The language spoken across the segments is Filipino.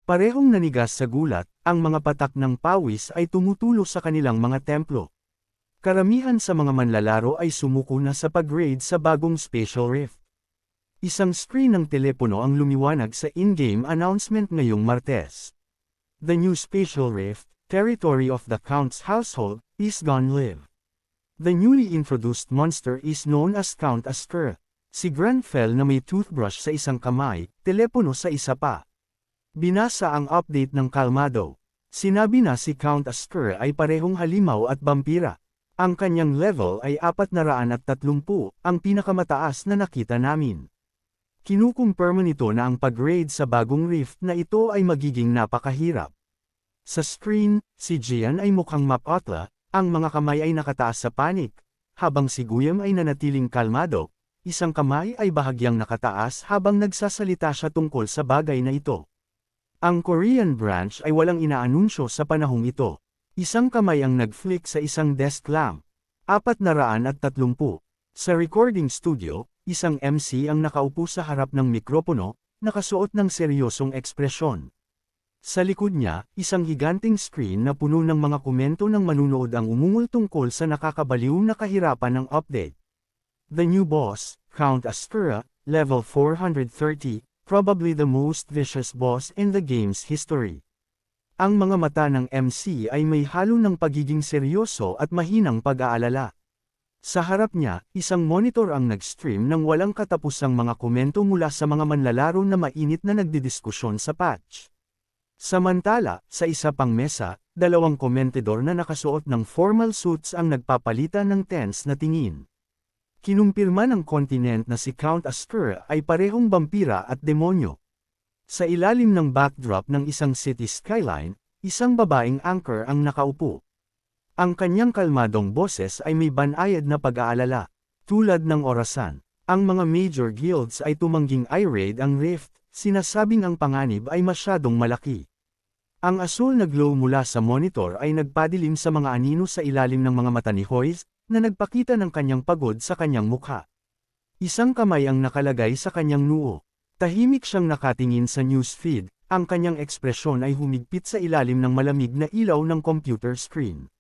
Parehong nanigas sa gulat, ang mga patak ng pawis ay tumutulo sa kanilang mga templo. Karamihan sa mga manlalaro ay sumuko na sa pag-raid sa bagong Special Rift. Isang screen ng telepono ang lumiwanag sa in-game announcement ngayong Martes. The new Special Rift, Territory of the Count's Household, is gone live. The newly introduced monster is known as Count Astura, si Grenfell na may toothbrush sa isang kamay, telepono sa isa pa. Binasa ang update ng kalmado. Sinabi na si Count Astura ay parehong halimaw at vampira. Ang kanyang level ay 430, ang pinakamataas na nakita namin. Kinukumpirma nito na ang pag-raid sa bagong rift na ito ay magiging napakahirap. Sa screen, si Jian ay mukhang mapotla, ang mga kamay ay nakataas sa panik, habang si Guillaume ay nanatiling kalmado, isang kamay ay bahagyang nakataas habang nagsasalita siya tungkol sa bagay na ito. Ang Korean branch ay walang inaanunsyo sa panahong ito. Isang kamay ang nag-flick sa isang desk lamp. 430. Sa recording studio, isang MC ang nakaupo sa harap ng mikropono, nakasuot ng seryosong ekspresyon. Sa likod niya, isang higanting screen na puno ng mga komento ng manunood ang umungol tungkol sa nakakabaliw na kahirapan ng update. The new boss, Count Astura, level 430, probably the most vicious boss in the game's history. Ang mga mata ng MC ay may halo ng pagiging seryoso at mahinang pag-aalala. Sa harap niya, isang monitor ang nag-stream ng walang katapusang mga komento mula sa mga manlalaro na mainit na nagdidiskusyon sa patch. Samantala, sa isa pang mesa, dalawang komentador na nakasuot ng formal suits ang nagpapalitan ng tense na tingin. Kinumpirma ng Continent na si Count Astura ay parehong vampira at demonyo. Sa ilalim ng backdrop ng isang city skyline, isang babaeng anchor ang nakaupo. Ang kanyang kalmadong boses ay may banayad na pag-aalala. Tulad ng orasan, ang mga major guilds ay tumangging i-raid ang rift, sinasabing ang panganib ay masyadong malaki. Ang asul na glow mula sa monitor ay nagpadilim sa mga anino sa ilalim ng mga mata ni Hoyes, na nagpakita ng kanyang pagod sa kanyang mukha. Isang kamay ang nakalagay sa kanyang noo. Tahimik siyang nakatingin sa newsfeed, ang kanyang ekspresyon ay humigpit sa ilalim ng malamig na ilaw ng computer screen.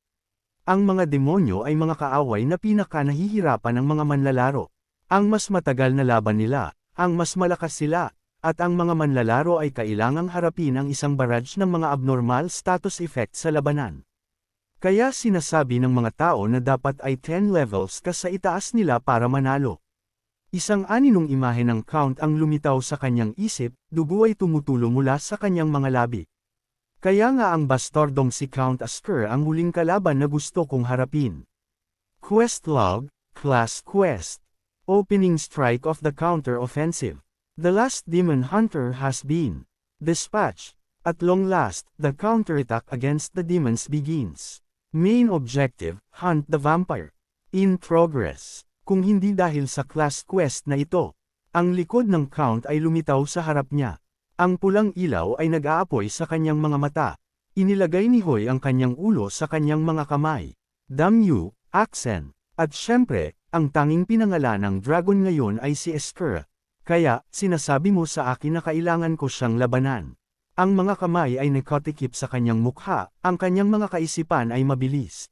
Ang mga demonyo ay mga kaaway na pinaka-nahihirapan ng mga manlalaro. Ang mas matagal na laban nila, ang mas malakas sila, at ang mga manlalaro ay kailangang harapin ang isang barrage ng mga abnormal status effect sa labanan. Kaya sinasabi ng mga tao na dapat ay 10 levels ka sa itaas nila para manalo. Isang aninong imahe ng Count ang lumitaw sa kanyang isip, dugo ay tumutulo mula sa kanyang mga labi. Kaya nga ang bastardong si Count Astura ang huling kalaban na gusto kong harapin. Quest log, Class Quest. Opening strike of the counter-offensive. The last demon hunter has been dispatched. At long last, the counterattack against the demons begins. Main objective, hunt the vampire. In progress. Kung hindi dahil sa class quest na ito, ang likod ng Count ay lumitaw sa harap niya. Ang pulang ilaw ay nag-aapoy sa kanyang mga mata. Inilagay ni Hoy ang kanyang ulo sa kanyang mga kamay. Damn you, Axen. At syempre, ang tanging pinangalan ng dragon ngayon ay si Astura. Kaya, sinasabi mo sa akin na kailangan ko siyang labanan. Ang mga kamay ay nakatikip sa kanyang mukha, ang kanyang mga kaisipan ay mabilis.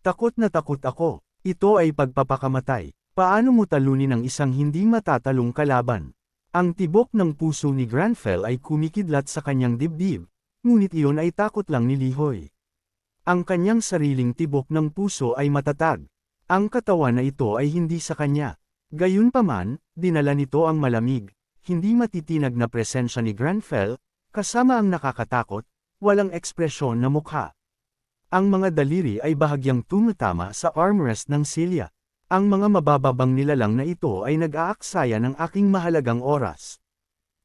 Takot na takot ako. Ito ay pagpapakamatay. Paano mo talunin ang isang hindi matatalong kalaban? Ang tibok ng puso ni Grenfell ay kumikidlat sa kanyang dibdib, ngunit iyon ay takot lang ni Lihoy. Ang kanyang sariling tibok ng puso ay matatag. Ang katawan na ito ay hindi sa kanya. Gayunpaman, dinala nito ang malamig, hindi matitinag na presensya ni Grenfell, kasama ang nakakatakot, walang ekspresyon na mukha. Ang mga daliri ay bahagyang tumatama sa armrest ng silya. Ang mga mabababang nilalang na ito ay nag-aaksaya ng aking mahalagang oras.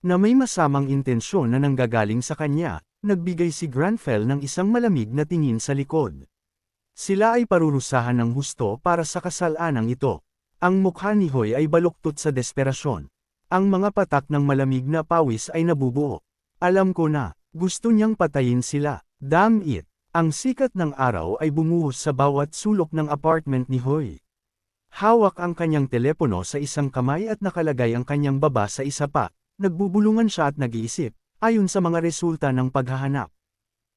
Na may masamang intensyon na nanggagaling sa kanya, nagbigay si Grenfell ng isang malamig na tingin sa likod. Sila ay parurusahan ng husto para sa kasalanang ito. Ang mukha ni Hoy ay baluktot sa desperasyon. Ang mga patak ng malamig na pawis ay nabubuo. Alam ko na, gusto niyang patayin sila. Damn it! Ang sikat ng araw ay bumuhos sa bawat sulok ng apartment ni Hoy. Hawak ang kanyang telepono sa isang kamay at nakalagay ang kanyang baba sa isa pa. Nagbubulungan siya at nag-iisip, ayon sa mga resulta ng paghahanap.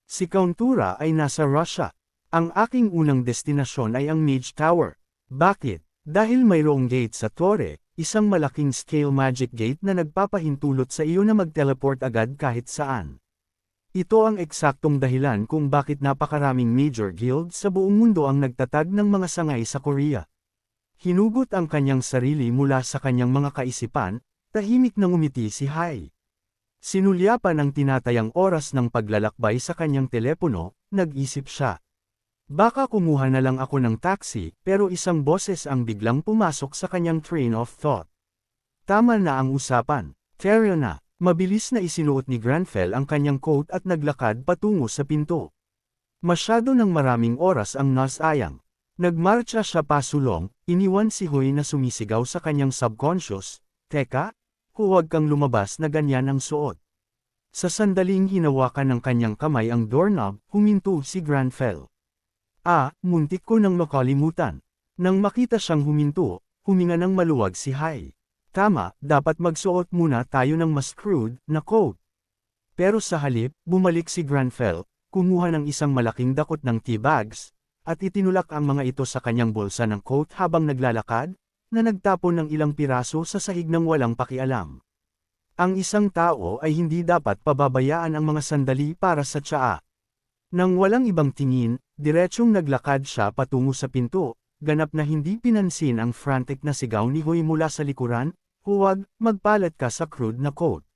Si Kauntura ay nasa Russia. Ang aking unang destinasyon ay ang Mage Tower. Bakit? Dahil mayroong gate sa Torre, isang malaking scale magic gate na nagpapahintulot sa iyo na mag-teleport agad kahit saan. Ito ang eksaktong dahilan kung bakit napakaraming major guild sa buong mundo ang nagtatag ng mga sangay sa Korea. Hinugot ang kanyang sarili mula sa kanyang mga kaisipan, tahimik na ngumiti si Hai. Sinulyapan ang tinatayang oras ng paglalakbay sa kanyang telepono, nag-isip siya. Baka kumuha na lang ako ng taxi, pero isang boses ang biglang pumasok sa kanyang train of thought. Tama na ang usapan. Fair na. Mabilis na isinuot ni Granfell ang kanyang coat at naglakad patungo sa pinto. Masyado ng maraming oras ang nasayang. Nagmarcha siya pasulong, iniwan si Hoy na sumisigaw sa kanyang subconscious, "Teka, huwag kang lumabas na ganyan ang suot." Sa sandaling hinawakan ng kanyang kamay ang doorknob, huminto si Granfell. Muntik ko nang makalimutan. Nang makita siyang huminto, huminga ng maluwag si Hai. Tama, dapat magsuot muna tayo ng mas crude na coat. Pero sa halip, bumalik si Granfell, kumuha ng isang malaking dakot ng tea bags, at itinulak ang mga ito sa kanyang bulsa ng coat habang naglalakad, na nagtapon ng ilang piraso sa sahig ng walang pakialam. Ang isang tao ay hindi dapat pababayaan ang mga sandali para sa tsaa. Nang walang ibang tingin, diretsyong naglakad siya patungo sa pinto, ganap na hindi pinansin ang frantic na sigaw ni Hoy mula sa likuran, "Huwag, magpalat ka sa crude na coat."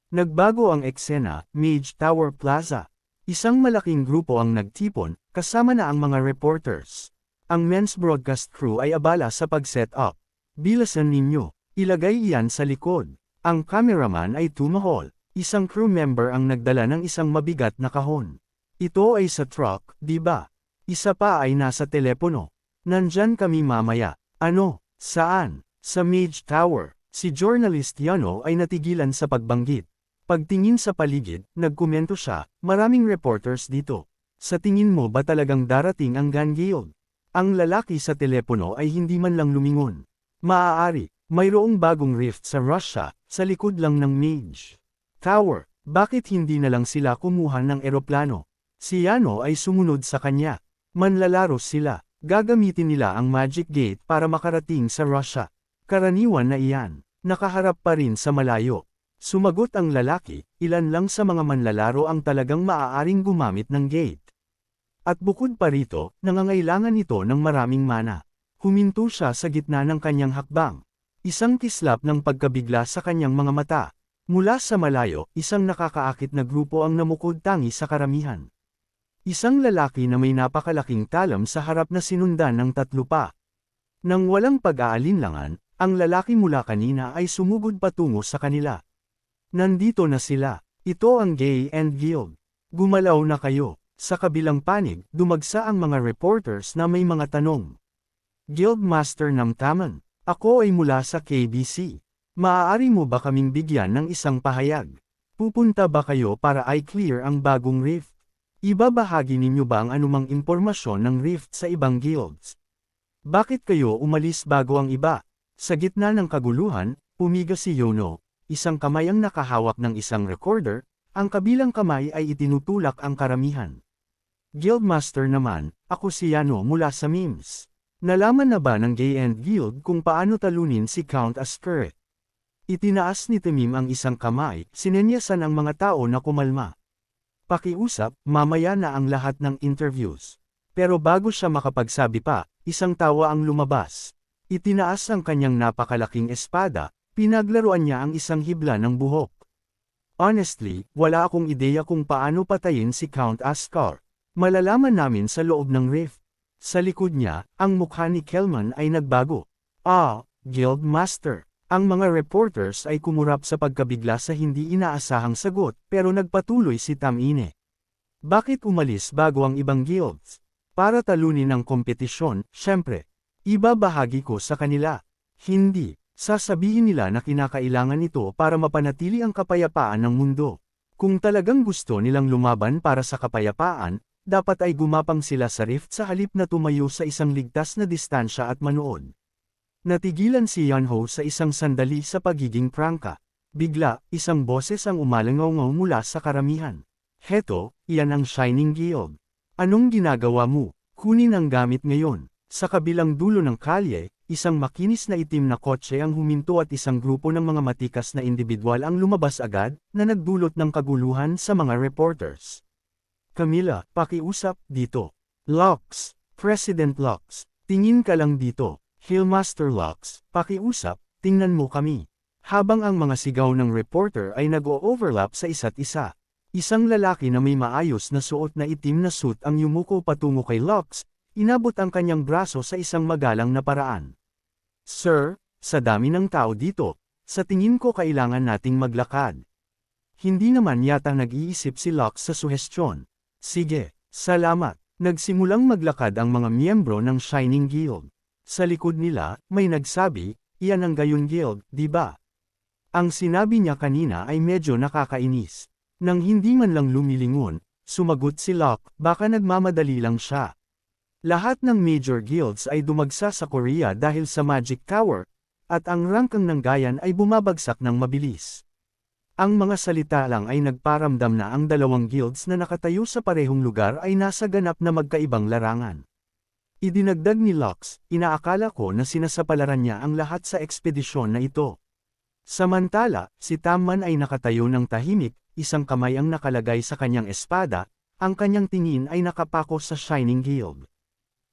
Nagbago ang eksena, Mage Tower Plaza. Isang malaking grupo ang nagtipon, kasama na ang mga reporters. Ang men's broadcast crew ay abala sa pag-set up. Bilasan ninyo, ilagay iyan sa likod. Ang cameraman ay tumahol. Isang crew member ang nagdala ng isang mabigat na kahon. Ito ay sa truck, di ba? Isa pa ay nasa telepono. Nandyan kami mamaya. Ano? Saan? Sa Mage Tower. Si journalist Yano ay natigilan sa pagbanggit. Pagtingin sa paligid, nagkomento siya, "Maraming reporters dito. Sa tingin mo ba talagang darating ang Gun Guild?" Ang lalaki sa telepono ay hindi man lang lumingon. "Maaari, mayroong bagong rift sa Russia, sa likod lang ng Mage Tower. Bakit hindi na lang sila kumuha ng eroplano?" Si Yano ay sumunod sa kanya. Manlalaro sila. Gagamitin nila ang Magic Gate para makarating sa Russia. Karaniwan na iyan. Nakaharap pa rin sa malayo. Sumagot ang lalaki, ilan lang sa mga manlalaro ang talagang maaaring gumamit ng gate. At bukod pa rito, nangangailangan ito ng maraming mana. Huminto siya sa gitna ng kanyang hakbang. Isang kislap ng pagkabigla sa kanyang mga mata. Mula sa malayo, isang nakakaakit na grupo ang namukod tangi sa karamihan. Isang lalaki na may napakalaking talam sa harap na sinundan ng 3 pa. Nang walang pag-aalinlangan, ang lalaki mula kanina ay sumugod patungo sa kanila. Nandito na sila. Ito ang Gay and Guild. Gumalaw na kayo. Sa kabilang panig, dumagsa ang mga reporters na may mga tanong. Guildmaster Namtaman, ako ay mula sa KBC. Maaari mo ba kaming bigyan ng isang pahayag? Pupunta ba kayo para i-clear ang bagong rift? Ibabahagi ninyo ba ang anumang impormasyon ng rift sa ibang guilds? Bakit kayo umalis bago ang iba? Sa gitna ng kaguluhan, pumiga si Yono, isang kamay ang nakahawak ng isang recorder, ang kabilang kamay ay itinutulak ang karamihan. Guildmaster naman, ako si Yano mula sa memes. Nalaman na ba ng Gay and Guild kung paano talunin si Count Askerit? Itinaas ni Temim ang isang kamay, sinenyasan ang mga tao na kumalma. Pakiusap, mamaya na ang lahat ng interviews. Pero bago siya makapagsabi pa, isang tawa ang lumabas. Itinaas ang kanyang napakalaking espada, pinaglaruan niya ang isang hibla ng buhok. Honestly, wala akong ideya kung paano patayin si Count Askar. Malalaman namin sa loob ng rift. Sa likod niya, ang mukha ni Kelman ay nagbago. Guild Master. Ang mga reporters ay kumurap sa pagkabigla sa hindi inaasahang sagot, pero nagpatuloy si Tamine. Bakit umalis bago ang ibang guilds? Para talunin ang kompetisyon, syempre. Ibabahagi ko sa kanila. Hindi. Sasabihin nila na kinakailangan ito para mapanatili ang kapayapaan ng mundo. Kung talagang gusto nilang lumaban para sa kapayapaan, dapat ay gumapang sila sa rift sa halip na tumayo sa isang ligtas na distansya at manood. Natigilan si Yunho sa isang sandali sa pagiging prangka. Bigla, isang boses ang umalangaw-ngaw mula sa karamihan. Heto, iyan ang Shining Guild. Anong ginagawa mo? Kunin ang gamit ngayon. Sa kabilang dulo ng kalye, isang makinis na itim na kotse ang huminto at isang grupo ng mga matikas na individual ang lumabas agad, na nagdulot ng kaguluhan sa mga reporters. Camila, pakiusap dito. Lux, President Lux, tingin ka lang dito. Hillmaster Lux, pakiusap, tingnan mo kami. Habang ang mga sigaw ng reporter ay nag-o-overlap sa isa't isa. Isang lalaki na may maayos na suot na itim na suit ang yumuko patungo kay Lux, inabot ang kanyang braso sa isang magalang na paraan. Sir, sa dami ng tao dito, sa tingin ko kailangan nating maglakad. Hindi naman yata nag-iisip si Lux sa suhestyon. Sige, salamat. Nagsimulang maglakad ang mga miyembro ng Shining Guild. Sa likod nila, may nagsabi, iyan ang Gayon Guild, di ba? Ang sinabi niya kanina ay medyo nakakainis. Nang hindi man lang lumilingon, sumagot si Locke, baka nagmamadali lang siya. Lahat ng major guilds ay dumagsa sa Korea dahil sa Magic Tower, at ang rangkang ng Gayan ay bumabagsak ng mabilis. Ang mga salita lang ay nagparamdam na ang dalawang guilds na nakatayo sa parehong lugar ay nasa ganap na magkaibang larangan. Idinagdag ni Lux, inaakala ko na sinasapalaran niya ang lahat sa ekspedisyon na ito. Samantala, si Tamman ay nakatayo ng tahimik, isang kamay ang nakalagay sa kanyang espada, ang kanyang tingin ay nakapako sa Shining Guild.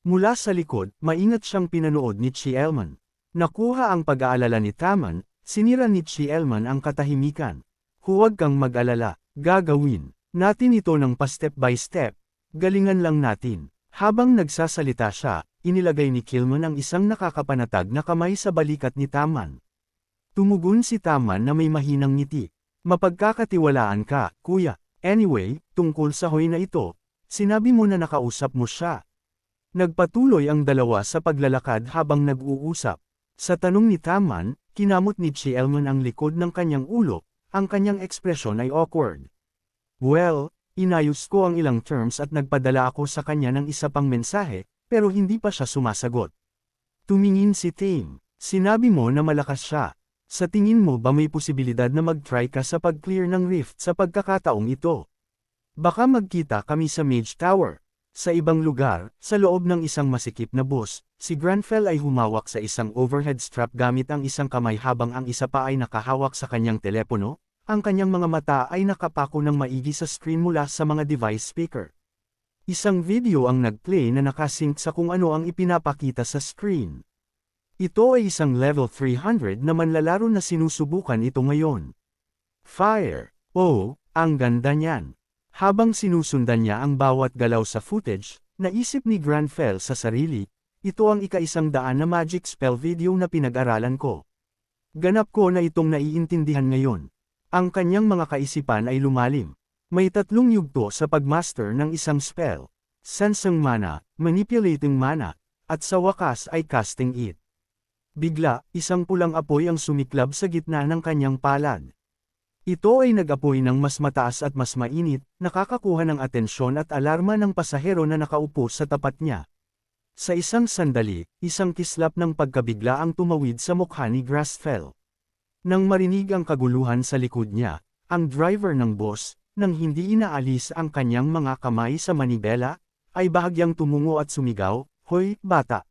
Mula sa likod, maingat siyang pinanood ni Chielman. Nakuha ang pag-aalala ni Tamman, sinira ni Chielman ang katahimikan. Huwag kang mag-alala, gagawin natin ito ng pa-step by step, galingan lang natin. Habang nagsasalita siya, inilagay ni Kilman ang isang nakakapanatag na kamay sa balikat ni Tamman. Tumugon si Tamman na may mahinang ngiti. Mapagkakatiwalaan ka, kuya. Anyway, tungkol sa Hoy na ito, sinabi mo na nakausap mo siya. Nagpatuloy ang dalawa sa paglalakad habang nag-uusap. Sa tanong ni Tamman, kinamot ni Chielman ang likod ng kanyang ulo, ang kanyang ekspresyon ay awkward. Well, inayos ko ang ilang terms at nagpadala ako sa kanya ng isa pang mensahe, pero hindi pa siya sumasagot. Tumingin si Tame. Sinabi mo na malakas siya. Sa tingin mo ba may posibilidad na mag-try ka sa pag-clear ng rift sa pagkakataong ito? Baka magkita kami sa Mage Tower. Sa ibang lugar, sa loob ng isang masikip na bus, si Granfell ay humawak sa isang overhead strap gamit ang isang kamay habang ang isa pa ay nakahawak sa kanyang telepono, ang kanyang mga mata ay nakapako ng maigi sa screen mula sa mga device speaker. Isang video ang nag-play na nakasync sa kung ano ang ipinapakita sa screen. Ito ay isang level 300 na manlalaro na sinusubukan ito ngayon. Fire! Oh, ang ganda niyan! Habang sinusundan niya ang bawat galaw sa footage, naisip ni Granfell sa sarili, ito ang ika-100 na magic spell video na pinag-aralan ko. Ganap ko na itong naiintindihan ngayon. Ang kanyang mga kaisipan ay lumalim. May 3 yugto sa pagmaster ng isang spell. Sensing mana, manipulating mana, at sa wakas ay casting it. Bigla, isang pulang apoy ang sumiklab sa gitna ng kanyang palad. Ito ay nag-apoy ng mas mataas at mas mainit, nakakakuha ng atensyon at alarma ng pasahero na nakaupo sa tapat niya. Sa isang sandali, isang kislap ng pagkabigla ang tumawid sa mukha ni Granfell. Nang marinig ang kaguluhan sa likod niya, ang driver ng bus, nang hindi inaalis ang kanyang mga kamay sa manibela, ay bahagyang tumungo at sumigaw, "Hoy, bata!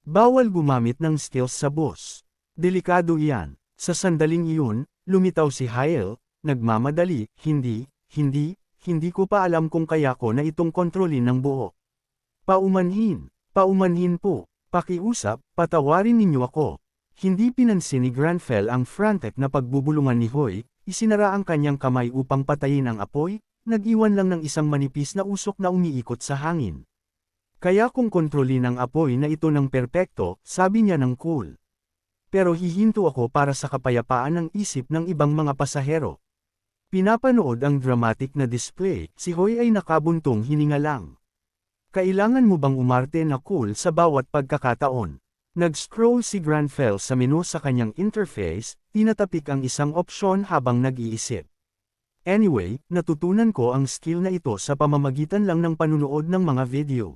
Bawal gumamit ng skills sa bus. Delikado iyan." Sa sandaling iyon, lumitaw si Hyle, nagmamadali, hindi ko pa alam kung kaya ko na itong kontrolin ng buo. Paumanhin po, pakiusap, patawarin ninyo ako. Hindi pinansin ni Granfell ang frantic na pagbubulungan ni Hoy, isinara ang kanyang kamay upang patayin ang apoy, nag-iwan lang ng isang manipis na usok na umiikot sa hangin. Kaya kung kontrolin ang apoy na ito ng perpekto, sabi niya ng cool. Pero hihinto ako para sa kapayapaan ng isip ng ibang mga pasahero. Pinapanood ang dramatic na display, si Hoy ay nakabuntong hininga lang. Kailangan mo bang umarte na cool sa bawat pagkakataon? Nag-scroll si Granfell sa menu sa kanyang interface, tinatapik ang isang opsyon habang nag-iisip. Anyway, natutunan ko ang skill na ito sa pamamagitan lang ng panunood ng mga video.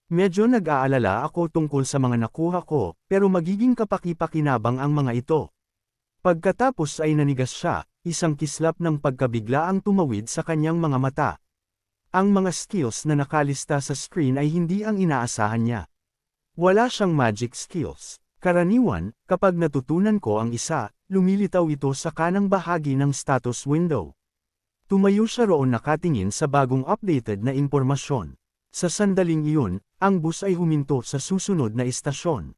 Medyo nag-aalala ako tungkol sa mga nakuha ko, pero magiging kapaki-pakinabang ang mga ito. Pagkatapos ay nanigas siya, isang kislap ng pagkabigla ang tumawid sa kanyang mga mata. Ang mga skills na nakalista sa screen ay hindi ang inaasahan niya. Wala siyang magic skills. Karaniwan, kapag natutunan ko ang isa, lumilitaw ito sa kanang bahagi ng status window. Tumayo siya roon nakatingin sa bagong updated na impormasyon. Sa sandaling iyon, ang bus ay huminto sa susunod na istasyon.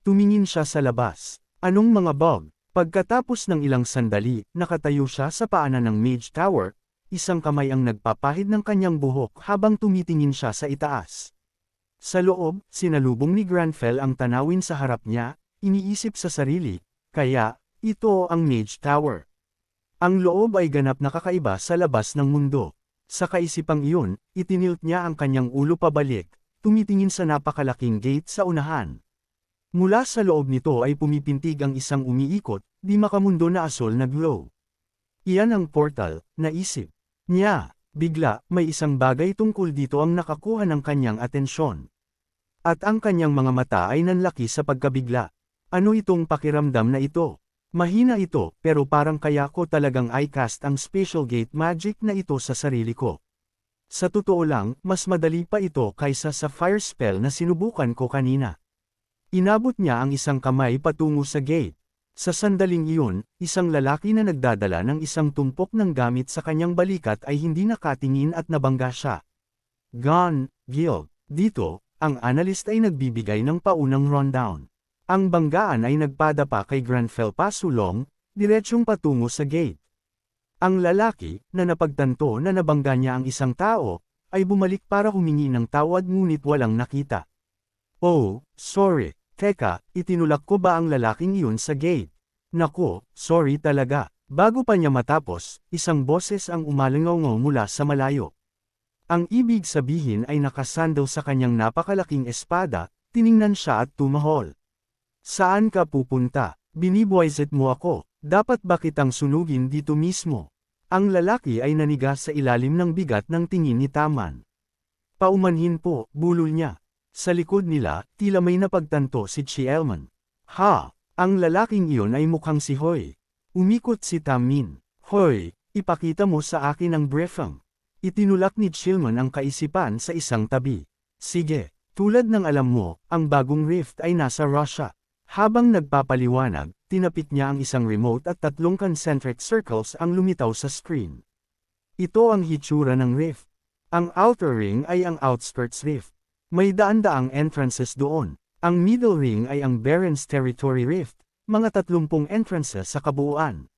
Tumingin siya sa labas. Anong mga bug? Pagkatapos ng ilang sandali, nakatayo siya sa paanan ng Mage Tower, isang kamay ang nagpapahid ng kanyang buhok habang tumitingin siya sa itaas. Sa loob, sinalubong ni Granfell ang tanawin sa harap niya, iniisip sa sarili, kaya, ito ang Mage Tower. Ang loob ay ganap na kakaiba sa labas ng mundo. Sa kaisipang iyon, itinilt niya ang kanyang ulo pabalik, tumitingin sa napakalaking gate sa unahan. Mula sa loob nito ay pumipintig ang isang umiikot, di makamundo na asol na glow. Iyan ang portal, naisip niya. Bigla, may isang bagay tungkol dito ang nakakuha ng kanyang atensyon. At ang kanyang mga mata ay nanlaki sa pagkabigla. Ano itong pakiramdam na ito? Mahina ito, pero parang kaya ko talagang i-cast ang special gate magic na ito sa sarili ko. Sa totoo lang, mas madali pa ito kaysa sa fire spell na sinubukan ko kanina. Inabot niya ang isang kamay patungo sa gate. Sa sandaling iyon, isang lalaki na nagdadala ng isang tumpok ng gamit sa kanyang balikat ay hindi nakatingin at nabangga siya. Gone, Guild. Dito, ang analyst ay nagbibigay ng paunang rundown. Ang banggaan ay nagpadapa kay Granfell pasulong, diretsyong patungo sa gate. Ang lalaki, na napagtanto na nabangga niya ang isang tao, ay bumalik para humingi ng tawad ngunit walang nakita. Oh, sorry. Teka, itinulak ko ba ang lalaking iyon sa gate? Nako, sorry talaga. Bago pa niya matapos, isang boses ang umalingaw mula sa malayo. Ang ibig sabihin ay nakasandal sa kanyang napakalaking espada, tiningnan siya at tumahol. Saan ka pupunta? Binibwisit mo ako. Dapat ba kitang sunugin dito mismo? Ang lalaki ay naniga sa ilalim ng bigat ng tingin ni Taman. Paumanhin po, bulol niya. Sa likod nila, tila may napagtanto si Chielman. Ha! Ang lalaking iyon ay mukhang si Hoy. Umikot si Tamin. Hoy, ipakita mo sa akin ang briefing. Itinulak ni Chielman ang kaisipan sa isang tabi. Sige, tulad ng alam mo, ang bagong rift ay nasa Russia. Habang nagpapaliwanag, tinapik niya ang isang remote at 3 concentric circles ang lumitaw sa screen. Ito ang hitsura ng rift. Ang outer ring ay ang outskirts rift. May daan-daang entrances doon. Ang middle ring ay ang Baron's Territory Rift, mga 30 entrances sa kabuuan.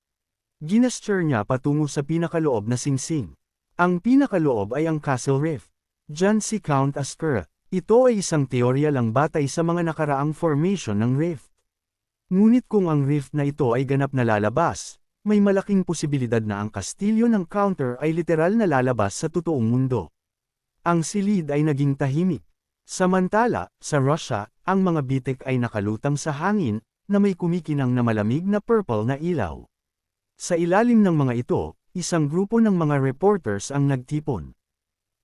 Ginesture niya patungo sa pinakaloob na singsing. Ang pinakaloob ay ang Castle Rift. Diyan si Count Askura. Ito ay isang teorya lang batay sa mga nakaraang formation ng rift. Ngunit kung ang rift na ito ay ganap na lalabas, may malaking posibilidad na ang kastilyo ng counter ay literal na lalabas sa totoong mundo. Ang silid ay naging tahimik. Samantala, sa Russia, ang mga bitik ay nakalutang sa hangin, na may kumikinang na malamig na purple na ilaw. Sa ilalim ng mga ito, isang grupo ng mga reporters ang nagtipon.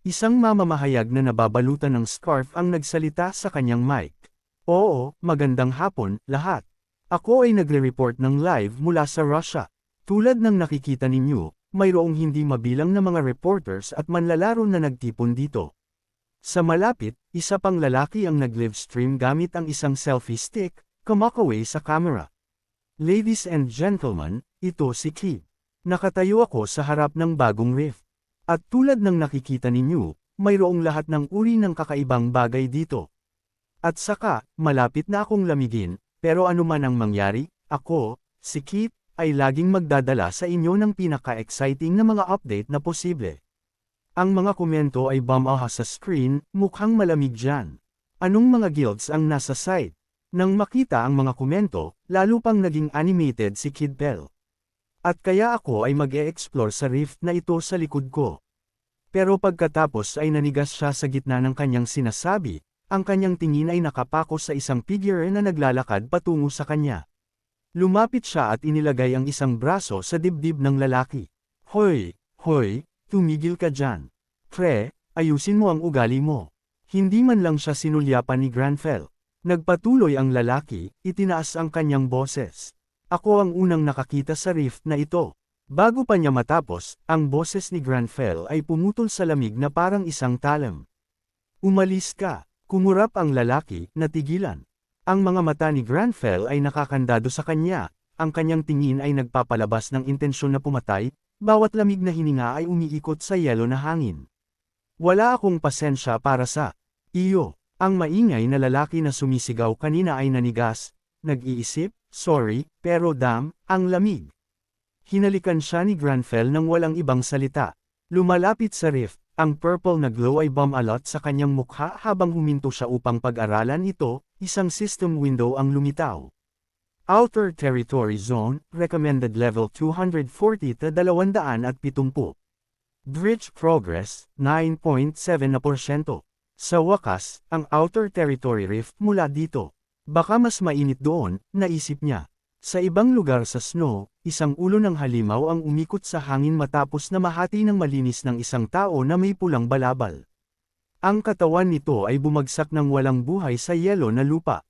Isang mamamahayag na nababalutan ng scarf ang nagsalita sa kanyang mic. Oo, magandang hapon, lahat. Ako ay nagre-report ng live mula sa Russia. Tulad ng nakikita ninyo, mayroong hindi mabilang na mga reporters at manlalaro na nagtipon dito. Sa malapit, isa pang lalaki ang nag-livestream gamit ang isang selfie stick, kumakaway sa camera. Ladies and gentlemen, ito si Kid. Nakatayo ako sa harap ng bagong rift. At tulad ng nakikita ninyo, mayroong lahat ng uri ng kakaibang bagay dito. At saka, malapit na akong lamigin, pero anuman ang mangyari, ako, si Kid, ay laging magdadala sa inyo ng pinaka-exciting na mga update na posible. Ang mga komento ay bumaha sa screen, mukhang malamig dyan. Anong mga guilds ang nasa site? Nang makita ang mga komento, lalo pang naging animated si Kid Bell. At kaya ako ay mag-e-explore sa rift na ito sa likod ko. Pero pagkatapos ay nanigas siya sa gitna ng kanyang sinasabi, ang kanyang tingin ay nakapako sa isang figure na naglalakad patungo sa kanya. Lumapit siya at inilagay ang isang braso sa dibdib ng lalaki. Hoy, hoy! Tumigil ka dyan. Pre, ayusin mo ang ugali mo. Hindi man lang siya sinulyapan ni Granfell. Nagpatuloy ang lalaki, itinaas ang kanyang boses. Ako ang unang nakakita sa rift na ito. Bago pa niya matapos, ang boses ni Granfell ay pumutol sa lamig na parang isang talam. Umalis ka, kumurap ang lalaki, natigilan. Ang mga mata ni Granfell ay nakakandado sa kanya, ang kanyang tingin ay nagpapalabas ng intensyon na pumatay, bawat lamig na hininga ay umiikot sa yelo na hangin. Wala akong pasensya para sa iyo. Ang maingay na lalaki na sumisigaw kanina ay nanigas, nag-iisip, sorry, pero ang lamig. Hinalikan siya ni Granfell nang walang ibang salita. Lumalapit sa rift, ang purple na glow ay bumalot sa kanyang mukha habang huminto siya upang pag-aralan ito, isang system window ang lumitaw. Outer Territory Zone, recommended level 240 to 270. Bridge progress, 9.7%. Sa wakas, ang Outer Territory Rift mula dito. Baka mas mainit doon, naisip niya. Sa ibang lugar sa snow, isang ulo ng halimaw ang umikot sa hangin matapos na mahati ng malinis ng isang tao na may pulang balabal. Ang katawan nito ay bumagsak ng walang buhay sa yelo na lupa.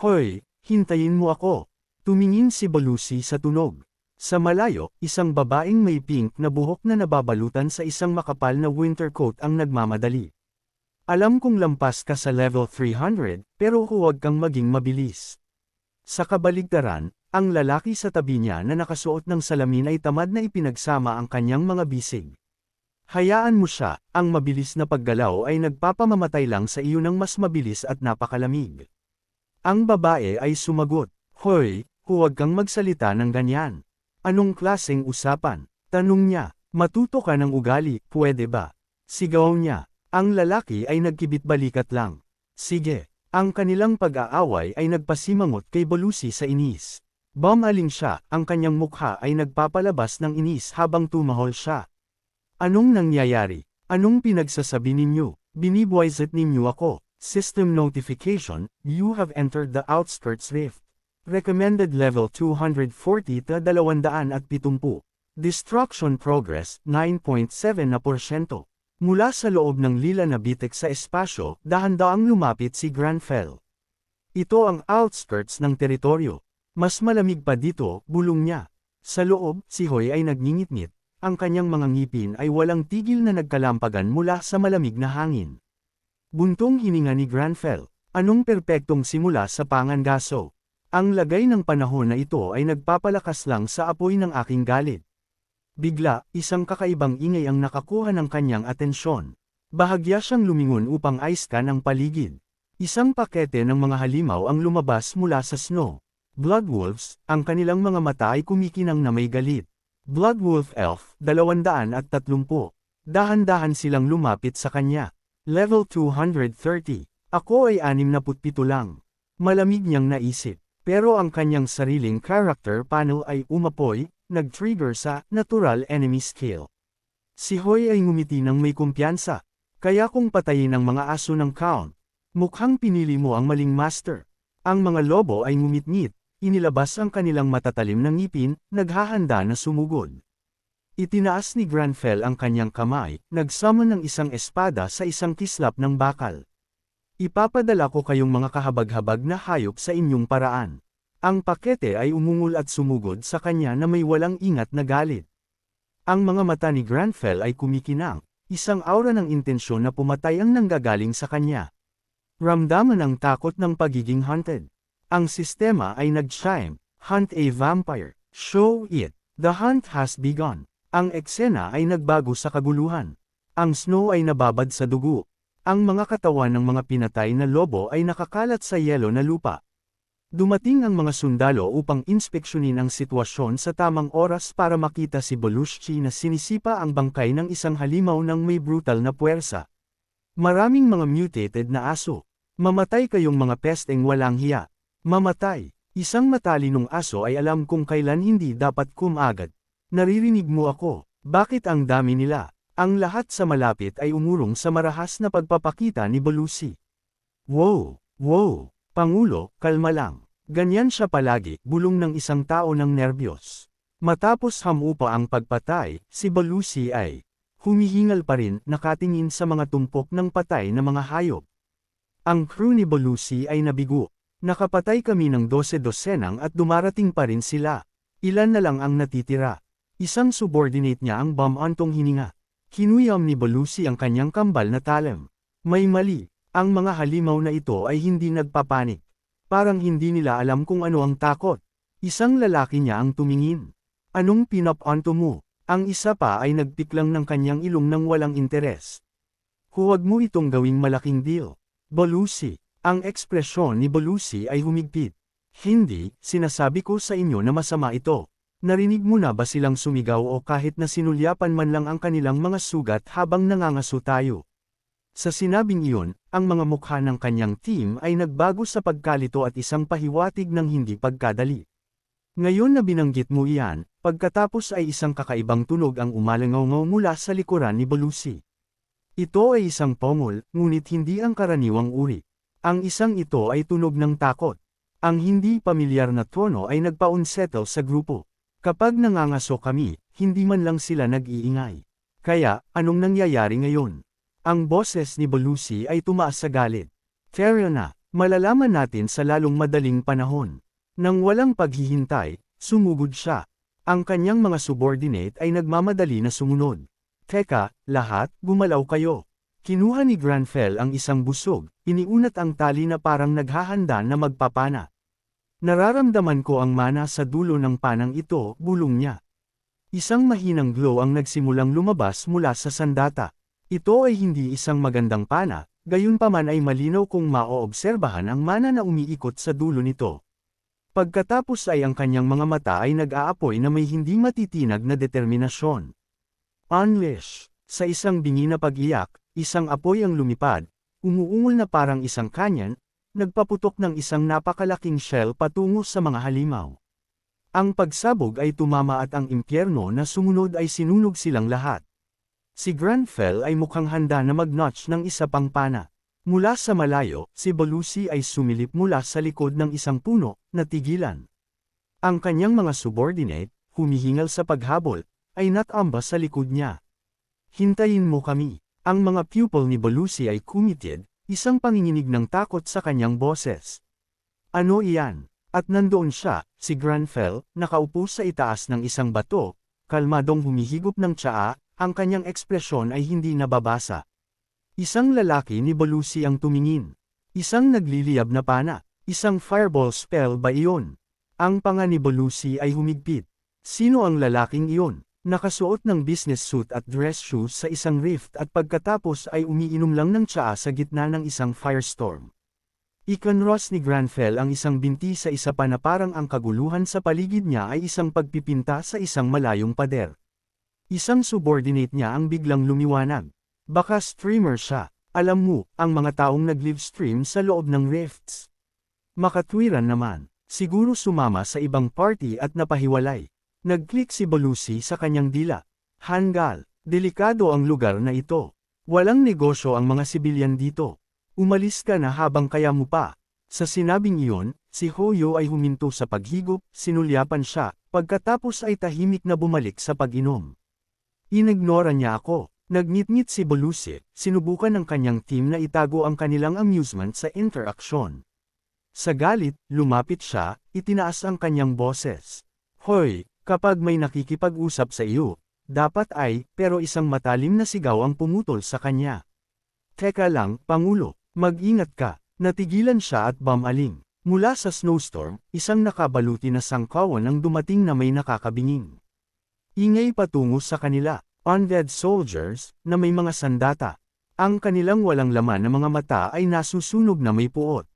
Hoy, hintayin mo ako. Tumingin si Belushi sa tunog. Sa malayo, isang babaeng may pink na buhok na nababalutan sa isang makapal na winter coat ang nagmamadali. Alam kong lampas ka sa level 300, pero huwag kang maging mabilis. Sa kabaligtaran, ang lalaki sa tabi niya na nakasuot ng salamin ay tamad na ipinagsama ang kanyang mga bisig. Hayaan mo siya, ang mabilis na paggalaw ay nagpapamamatay lang sa iyo ng mas mabilis at napakalamig. Ang babae ay sumagot, Hoy, huwag kang magsalita ng ganyan. Anong klaseng usapan? Tanong niya, matuto ka ng ugali, pwede ba? Sigaw niya, ang lalaki ay nagkibit balikat lang. Sige. Ang kanilang pag-aaway ay nagpasimangot kay Belushi sa inis. Bumaling siya, ang kanyang mukha ay nagpapalabas ng inis habang tumahol siya. Anong nangyayari? Anong pinagsasabi ninyo? Binibwisit ninyo ako. System notification, you have entered the outskirts rift. Recommended level 240 to 270. Destruction progress, 9.7%. Mula sa loob ng lila na bitik sa espasyo, dahan-daang lumapit si Granfell. Ito ang outskirts ng teritoryo. Mas malamig pa dito, bulong niya. Sa loob, si Hoy ay nagngingit-ngit. Ang kanyang mga ngipin ay walang tigil na nagkalampagan mula sa malamig na hangin. Buntong hininga ni Granfell. Anong perpektong simula sa pangangaso? Ang lagay ng panahon na ito ay nagpapalakas lang sa apoy ng aking galit. Bigla, isang kakaibang ingay ang nakakuha ng kanyang atensyon. Bahagya siyang lumingon upang aiskan ang paligid. Isang pakete ng mga halimaw ang lumabas mula sa snow. Bloodwolves, ang kanilang mga mata ay kumikinang na may galit. Bloodwolf Elf, 230. Dahan-dahan silang lumapit sa kanya. Level 230. Ako ay 67 lang. Malamig niyang naisip. Pero ang kanyang sariling character panel ay umapoy, nag-trigger sa natural enemy skill. Si Hoy ay ngumiti ng may kumpiyansa. Kaya kung patayin ang mga aso ng count, mukhang pinili mo ang maling master. Ang mga lobo ay ngumit-ngit, inilabas ang kanilang matatalim na ngipin, naghahanda na sumugod. Itinaas ni Granfell ang kanyang kamay, nagsummon ng isang espada sa isang kislap ng bakal. Ipapadala ko kayong mga kahabag-habag na hayop sa inyong paraan. Ang pakete ay umungol at sumugod sa kanya na may walang ingat na galit. Ang mga mata ni Granfell ay kumikinang, isang aura ng intensyon na pumatay ang nanggagaling sa kanya. Ramdaman ang takot ng pagiging hunted. Ang sistema ay nag-chime, hunt a vampire, show it, the hunt has begun. Ang eksena ay nagbago sa kaguluhan. Ang snow ay nababad sa dugo. Ang mga katawan ng mga pinatay na lobo ay nakakalat sa yelo na lupa. Dumating ang mga sundalo upang inspeksyonin ang sitwasyon sa tamang oras para makita si Belushi na sinisipa ang bangkay ng isang halimaw ng may brutal na puwersa. Maraming mga mutated na aso. Mamatay kayong mga pesteng walang hiya. Mamatay. Isang matalinong aso ay alam kung kailan hindi dapat kumagat. Naririnig mo ako. Bakit ang dami nila? Ang lahat sa malapit ay umurong sa marahas na pagpapakita ni Belushi. Wow! Wow! Pangulo, kalma lang. Ganyan siya palagi, bulong ng isang tao ng nerbiyos. Matapos hamupa ang pagpatay, si Belushi ay humihingal pa rin, nakatingin sa mga tumpok ng patay na mga hayop. Ang crew ni Belushi ay nabigo. Nakapatay kami ng 12 dosenang at dumarating pa rin sila. Ilan na lang ang natitira. Isang subordinate niya ang bumantong hininga. Kinuyam ni Belushi ang kanyang kambal na talem. May mali, ang mga halimaw na ito ay hindi nagpapanik. Parang hindi nila alam kung ano ang takot. Isang lalaki niya ang tumingin. Anong pinapanto mo? Ang isa pa ay nagpiklang ng kanyang ilong ng walang interes. Huwag mo itong gawing malaking deal. Belushi. Ang ekspresyon ni Belushi ay humigpit. Hindi, sinasabi ko sa inyo na masama ito. Narinig mo na ba silang sumigaw o kahit na sinulyapan man lang ang kanilang mga sugat habang nangangaso tayo? Sa sinabing iyon, ang mga mukha ng kanyang team ay nagbago sa pagkalito at isang pahiwatig ng hindi pagkadali. Ngayon na binanggit mo iyan, pagkatapos ay isang kakaibang tunog ang umalangaw mula sa likuran ni Belushi. Ito ay isang pongol, ngunit hindi ang karaniwang uri. Ang isang ito ay tunog ng takot. Ang hindi pamilyar na tono ay nagpa-unsettle sa grupo. Kapag nangangaso kami, hindi man lang sila nag-iingay. Kaya, anong nangyayari ngayon? Ang boses ni Belushi ay tumaas sa galit. Tara na, malalaman natin sa lalong madaling panahon. Nang walang paghihintay, sumugod siya. Ang kanyang mga subordinate ay nagmamadali na sumunod. Teka, lahat, gumalaw kayo. Kinuha ni Granfell ang isang busog, iniunat ang tali na parang naghahanda na magpapana. Nararamdaman ko ang mana sa dulo ng panang ito, bulong niya. Isang mahinang glow ang nagsimulang lumabas mula sa sandata. Ito ay hindi isang magandang pana, gayunpaman ay malinaw kung maoobserbahan ang mana na umiikot sa dulo nito. Pagkatapos ay ang kanyang mga mata ay nag-aapoy na may hindi matitinag na determinasyon. Unleash. Sa isang bingi na pag-iyak, isang apoy ang lumipad, umuungol na parang isang kanyan, nagpaputok ng isang napakalaking shell patungo sa mga halimaw. Ang pagsabog ay tumama at ang impyerno na sumunod ay sinunog silang lahat. Si Granfell ay mukhang handa na mag-notch ng isa pang pana. Mula sa malayo, si Belushi ay sumilip mula sa likod ng isang puno, natigilan. Ang kanyang mga subordinate, humihingal sa paghabol, ay natamba sa likod niya. Hintayin mo kami. Ang mga pupil ni Belushi ay kumitid, isang panginginig ng takot sa kanyang boses. Ano iyan? At nandoon siya, si Granfell, nakaupo sa itaas ng isang bato, kalmadong humihigop ng tsaa, ang kanyang ekspresyon ay hindi nababasa. Isang lalaki ni Belushi ang tumingin. Isang nagliliyab na pana. Isang fireball spell ba iyon? Ang panga ni Belushi ay humigpit. Sino ang lalaking iyon? Nakasuot ng business suit at dress shoes sa isang rift at pagkatapos ay umiinom lang ng tsaa sa gitna ng isang firestorm. Ikinross ni Granfell ang isang binti sa isa pa na parang ang kaguluhan sa paligid niya ay isang pagpipinta sa isang malayong pader. Isang subordinate niya ang biglang lumiwanag. Baka streamer siya. Alam mo, ang mga taong nag-livestream sa loob ng rifts. Makatwiran naman. Siguro sumama sa ibang party at napahiwalay. Nag-click si Belushi sa kanyang dila. Hanggal, delikado ang lugar na ito. Walang negosyo ang mga sibilyan dito. Umalis ka na habang kaya mo pa. Sa sinabing iyon, si Hoyo ay huminto sa paghigop, sinulyapan siya, pagkatapos ay tahimik na bumalik sa pag-inom. Inignora niya ako. Nagngit-ngit si Belushi, sinubukan ng kanyang team na itago ang kanilang amusement sa interaksyon. Sa galit, lumapit siya, itinaas ang kanyang boses. Hoy! Kapag may nakikipag-usap sa iyo, dapat ay, pero isang matalim na sigaw ang pumutol sa kanya. Teka lang, Pangulo, mag-ingat ka. Natigilan siya at bumaling. Mula sa snowstorm, isang nakabaluti na sangkawan ang dumating na may nakakabinging. Ingay patungo sa kanila, undead soldiers, na may mga sandata. Ang kanilang walang laman na mga mata ay nasusunog na may puot.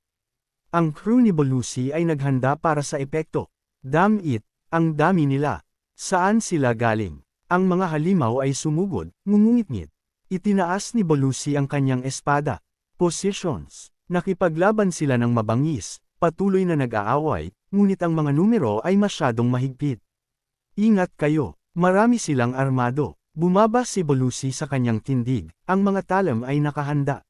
Ang crew ni Belushi ay naghanda para sa epekto. Damn it! Ang dami nila. Saan sila galing? Ang mga halimaw ay sumugod, ngungungit-ngit. Itinaas ni Belushi ang kanyang espada. Positions. Nakipaglaban sila ng mabangis, patuloy na nag-aaway, ngunit ang mga numero ay masyadong mahigpit. Ingat kayo, marami silang armado. Bumaba si Belushi sa kanyang tindig, ang mga talam ay nakahanda.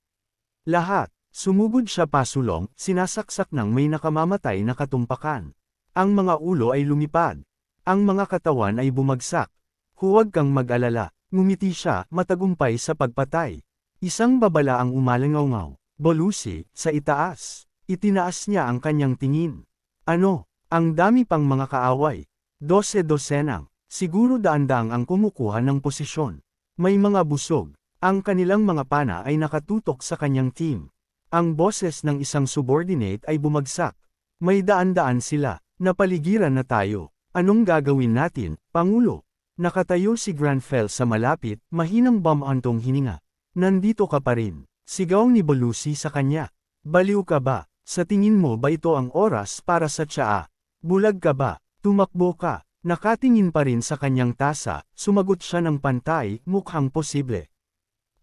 Lahat, sumugod siya pasulong, sinasaksak ng may nakamamatay na katumpakan. Ang mga ulo ay lumipad. Ang mga katawan ay bumagsak. Huwag kang mag-alala, ngumiti siya, matagumpay sa pagpatay. Isang babala ang umalangaw-ngaw. Belushi, sa itaas. Itinaas niya ang kanyang tingin. Ano? Ang dami pang mga kaaway. 12 dosenang. Siguro daan-daang ang kumukuha ng posisyon. May mga busog. Ang kanilang mga pana ay nakatutok sa kanyang team. Ang boses ng isang subordinate ay bumagsak. May daan-daan sila. Napaligiran na tayo. Anong gagawin natin, Pangulo? Nakatayo si Granfell sa malapit, mahinang bumantong hininga. Nandito ka pa rin. Sigaw ni Belushi sa kanya. Baliw ka ba? Sa tingin mo ba ito ang oras para sa tsaa? Bulag ka ba? Tumakbo ka. Nakatingin pa rin sa kanyang tasa, sumagot siya ng pantay, mukhang posible.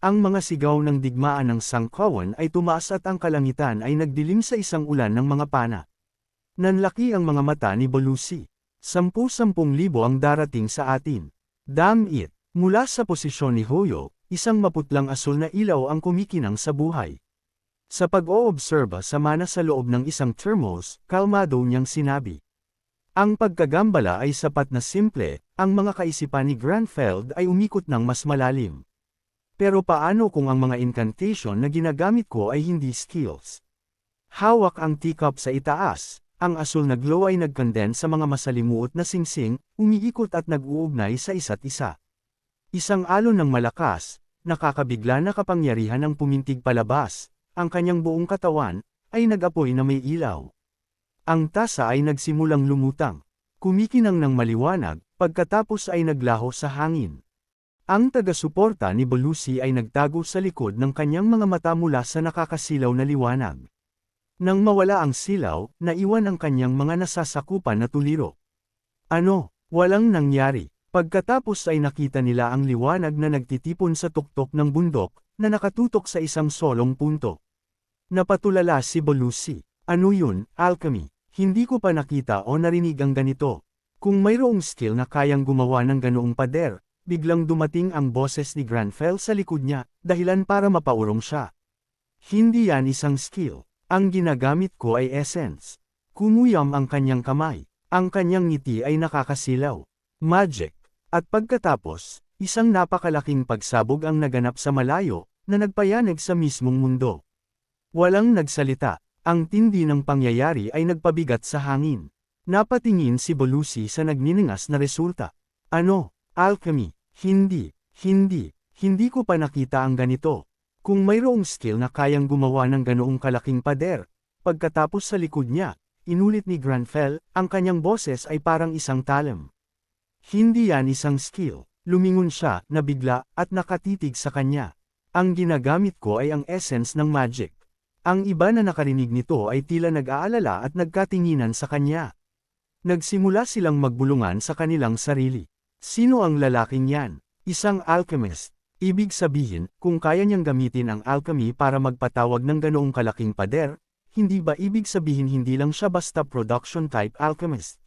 Ang mga sigaw ng digmaan ng sangkawan ay tumaas at ang kalangitan ay nagdilim sa isang ulan ng mga pana. Nanlaki ang mga mata ni Belushi. 10,000 ang darating sa atin. Damn it! Mula sa posisyon ni Hoyo, isang maputlang asul na ilaw ang kumikinang sa buhay. Sa pag-oobserba sa mana sa loob ng isang thermos, kalmado niyang sinabi. Ang pagkagambala ay sapat na simple, ang mga kaisipan ni Granfell ay umikot ng mas malalim. Pero paano kung ang mga incantation na ginagamit ko ay hindi skills? Hawak ang teacup sa itaas, ang asul na glow ay nagcondense sa mga masalimuot na singsing, umiikot at nag-uugnay sa isa't isa. Isang alon ng malakas, nakakabigla na kapangyarihan ang pumintig palabas, ang kanyang buong katawan, ay nag-apoy na may ilaw. Ang tasa ay nagsimulang lumutang. Kumikinang ng maliwanag, pagkatapos ay naglaho sa hangin. Ang taga-suporta ni Belushi ay nagtago sa likod ng kanyang mga mata mula sa nakakasilaw na liwanag. Nang mawala ang silaw, naiwan ang kanyang mga nasasakupan na tuliro. Ano? Walang nangyari. Pagkatapos ay nakita nila ang liwanag na nagtitipon sa tuktok ng bundok, na nakatutok sa isang solong punto. Napatulala si Belushi. Ano yun, alchemy? Hindi ko pa nakita o narinig ang ganito. Kung mayroong skill na kayang gumawa ng ganoong pader, biglang dumating ang boses ni Granfell sa likod niya, dahilan para mapaurong siya. Hindi yan isang skill. Ang ginagamit ko ay essence. Kumuyam ang kanyang kamay. Ang kanyang ngiti ay nakakasilaw. Magic. At pagkatapos, isang napakalaking pagsabog ang naganap sa malayo, na nagpayanig sa mismong mundo. Walang nagsalita. Ang tindi ng pangyayari ay nagpabigat sa hangin. Napatingin si Belushi sa nagniningas na resulta. Ano? Alchemy? Hindi ko pa nakita ang ganito. Kung mayroong skill na kayang gumawa ng ganoong kalaking pader, pagkatapos sa likod niya, inulit ni Granfell, ang kanyang boses ay parang isang talam. Hindi yan isang skill. Lumingon siya, nabigla, at nakatitig sa kanya. Ang ginagamit ko ay ang essence ng magic. Ang iba na nakarinig nito ay tila nag-aalala at nagkatinginan sa kanya. Nagsimula silang magbulungan sa kanilang sarili. Sino ang lalaking yan? Isang alchemist. Ibig sabihin, kung kaya niyang gamitin ang alchemy para magpatawag ng ganoong kalaking pader, hindi ba ibig sabihin hindi lang siya basta production type alchemist?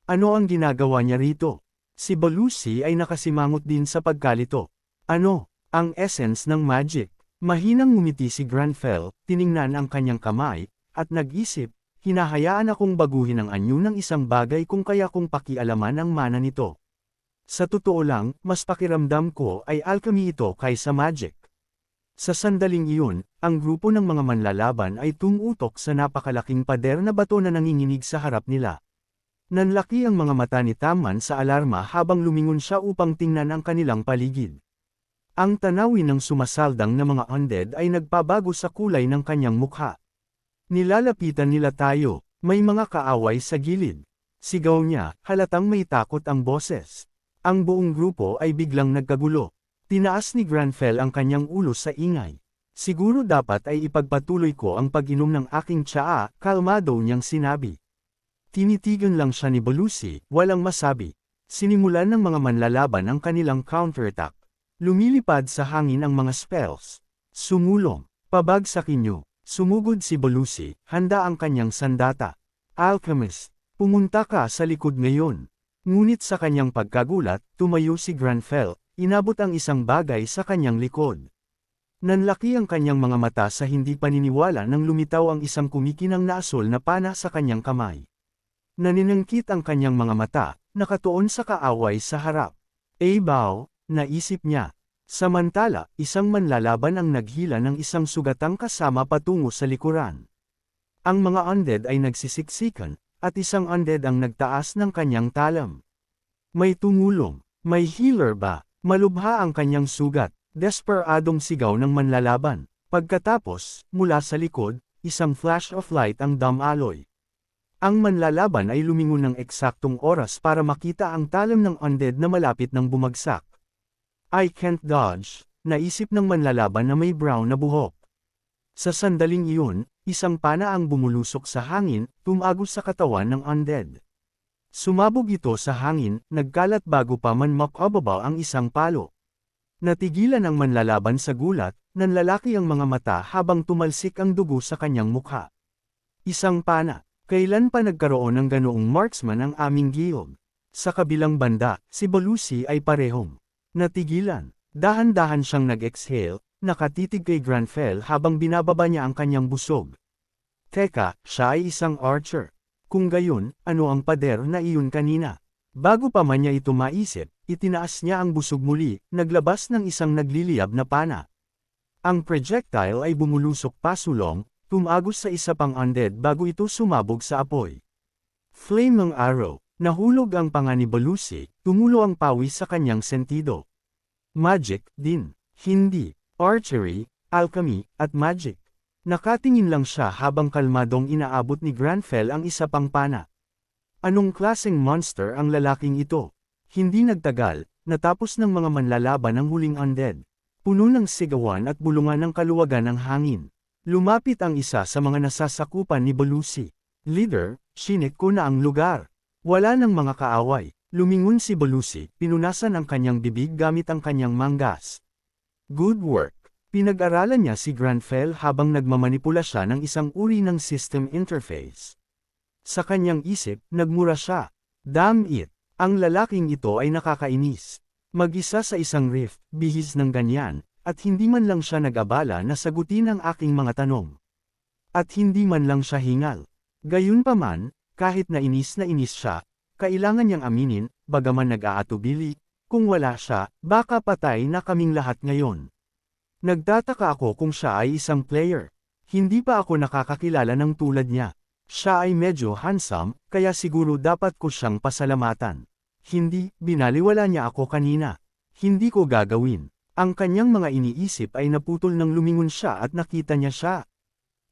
Ano ang ginagawa niya rito? Si Belushi ay nakasimangot din sa pagkalito. Ano? Ang essence ng magic. Mahinang ngumiti si Granfell, tiningnan ang kanyang kamay, at nag-isip, hinahayaan akong baguhin ang anyo ng isang bagay kung kaya kong pakialaman ang mana nito. Sa totoo lang, mas pakiramdam ko ay alchemy ito kaysa magic. Sa sandaling iyon, ang grupo ng mga manlalaban ay tumutok sa napakalaking pader na bato na nanginginig sa harap nila. Nanlaki ang mga mata ni Tamman sa alarma habang lumingon siya upang tingnan ang kanilang paligid. Ang tanawin ng sumasaldang na mga undead ay nagpabago sa kulay ng kanyang mukha. Nilalapitan nila tayo, may mga kaaway sa gilid. Sigaw niya, halatang may takot ang boses. Ang buong grupo ay biglang nagkagulo. Tinaas ni Granfell ang kanyang ulo sa ingay. Siguro dapat ay ipagpatuloy ko ang pag-inom ng aking tsaa, kalmado niyang sinabi. Tinitigan lang siya ni Belushi, walang masabi. Sinimulan ng mga manlalaban ang kanilang counterattack. Lumilipad sa hangin ang mga spells. Sumulong. Pabagsakin niyo. Sumugod si Belushi, handa ang kanyang sandata. Alchemist. Pumunta ka sa likod ngayon. Ngunit sa kanyang pagkagulat, tumayo si Granfell, inabot ang isang bagay sa kanyang likod. Nanlaki ang kanyang mga mata sa hindi paniniwala nang lumitaw ang isang kumikinang na asul na pana sa kanyang kamay. Naninangkit ang kanyang mga mata, nakatuon sa kaaway sa harap. Bao, naisip niya. Samantala, isang manlalaban ang naghila ng isang sugatang kasama patungo sa likuran. Ang mga undead ay nagsisiksikan, at isang undead ang nagtaas ng kanyang talam. May tumulong. May healer ba? Malubha ang kanyang sugat, desperadong sigaw ng manlalaban. Pagkatapos, mula sa likod, isang flash of light ang dumaloy. Ang manlalaban ay lumingon ng eksaktong oras para makita ang talam ng undead na malapit ng bumagsak. I can't dodge, naisip ng manlalaban na may brown na buhok. Sa sandaling iyon, isang pana ang bumulusok sa hangin, tumagos sa katawan ng undead. Sumabog ito sa hangin, nagkalat bago pa man makababa ang isang palo. Natigilan ang manlalaban sa gulat, nanlalaki ang mga mata habang tumalsik ang dugo sa kanyang mukha. Isang pana, kailan pa nagkaroon ng ganoong marksman ang aming guild? Sa kabilang banda, si Belushi ay parehong natigilan. Dahan-dahan siyang nag-exhale, nakatitig kay Granfell habang binababa niya ang kanyang busog. Teka, siya ay isang archer. Kung gayon, ano ang pader na iyon kanina? Bago pa man niya ito maisip, itinaas niya ang busog muli, naglabas ng isang nagliliyab na pana. Ang projectile ay bumulusok pasulong, tumagos sa isa pang undead bago ito sumabog sa apoy. Flame ng arrow, nahulog ang panga ni Belushi, tumulo ang pawis sa kanyang sentido. Magic, din. Hindi. Archery, alchemy, at magic. Nakatingin lang siya habang kalmadong inaabot ni Granfell ang isa pang pana. Anong klaseng monster ang lalaking ito? Hindi nagtagal, natapos ng mga manlalaban ang huling undead. Puno ng sigawan at bulungan ng kaluwagan ng hangin. Lumapit ang isa sa mga nasasakupan ni Belushi. Leader, sinek ko na ang lugar. Wala ng mga kaaway. Lumingon si Belushi, pinunasan ang kanyang bibig gamit ang kanyang manggas. Good work. Pinag-aralan niya si Granfell habang nagmamanipula siya ng isang uri ng system interface. Sa kanyang isip, nagmura siya. Damn it! Ang lalaking ito ay nakakainis. Mag-isa sa isang rift, bihis ng ganyan, at hindi man lang siya nag-abala na sagutin ang aking mga tanong. At hindi man lang siya hingal. Gayunpaman, kahit na inis siya, kailangan niyang aminin, bagaman nag-aatubili, kung wala siya, baka patay na kaming lahat ngayon. Nagtataka ako kung siya ay isang player. Hindi pa ako nakakakilala ng tulad niya. Siya ay medyo handsome, kaya siguro dapat ko siyang pasalamatan. Hindi, binaliwala niya ako kanina. Hindi ko gagawin. Ang kanyang mga iniisip ay naputol nang lumingon siya at nakita niya siya.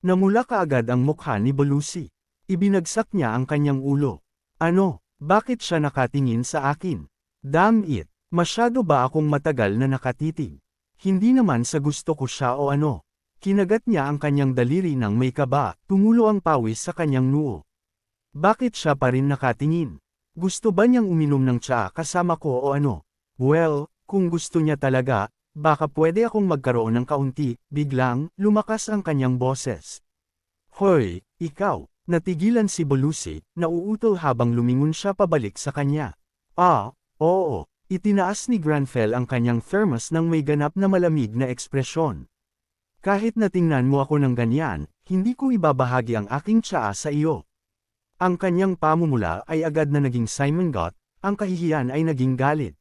Namula kaagad ang mukha ni Belushi. Ibinagsak niya ang kanyang ulo. Ano, bakit siya nakatingin sa akin? Damn it, masyado ba akong matagal na nakatitig? Hindi naman sa gusto ko siya o ano. Kinagat niya ang kanyang daliri ng may kaba, tumulo ang pawis sa kanyang noo. Bakit siya pa rin nakatingin? Gusto ba niyang uminom ng tsaa kasama ko o ano? Well, kung gusto niya talaga, baka pwede akong magkaroon ng kaunti. Biglang, lumakas ang kanyang boses. Hoy, ikaw! Natigilan si Belushi, nauutol habang lumingon siya pabalik sa kanya. Ah, oo. Itinaas ni Granfell ang kanyang thermos ng may ganap na malamig na ekspresyon. Kahit natingnan mo ako ng ganyan, hindi ko ibabahagi ang aking tsaa sa iyo. Ang kanyang pamumula ay agad na naging Simon Gott, ang kahihiyan ay naging galit.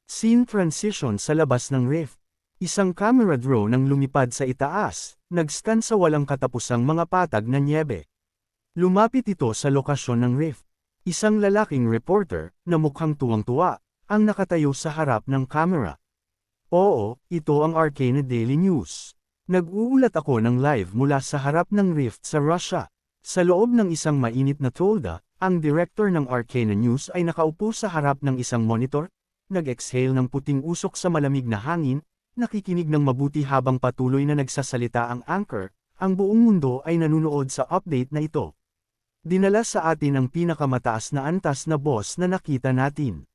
Scene transition sa labas ng rift. Isang camera drone ang lumipad sa itaas, nag-scan sa walang katapusang mga patag na nyebe. Lumapit ito sa lokasyon ng rift. Isang lalaking reporter, na mukhang tuwang-tuwa, ang nakatayo sa harap ng camera. Oo, ito ang Arcane Daily News. Nag-uulat ako ng live mula sa harap ng rift sa Russia. Sa loob ng isang mainit na tolda, ang director ng Arcane News ay nakaupo sa harap ng isang monitor, nag-exhale ng puting usok sa malamig na hangin, nakikinig ng mabuti habang patuloy na nagsasalita ang anchor. Ang buong mundo ay nanunood sa update na ito. Dinala sa atin ang pinakamataas na antas na boss na nakita natin.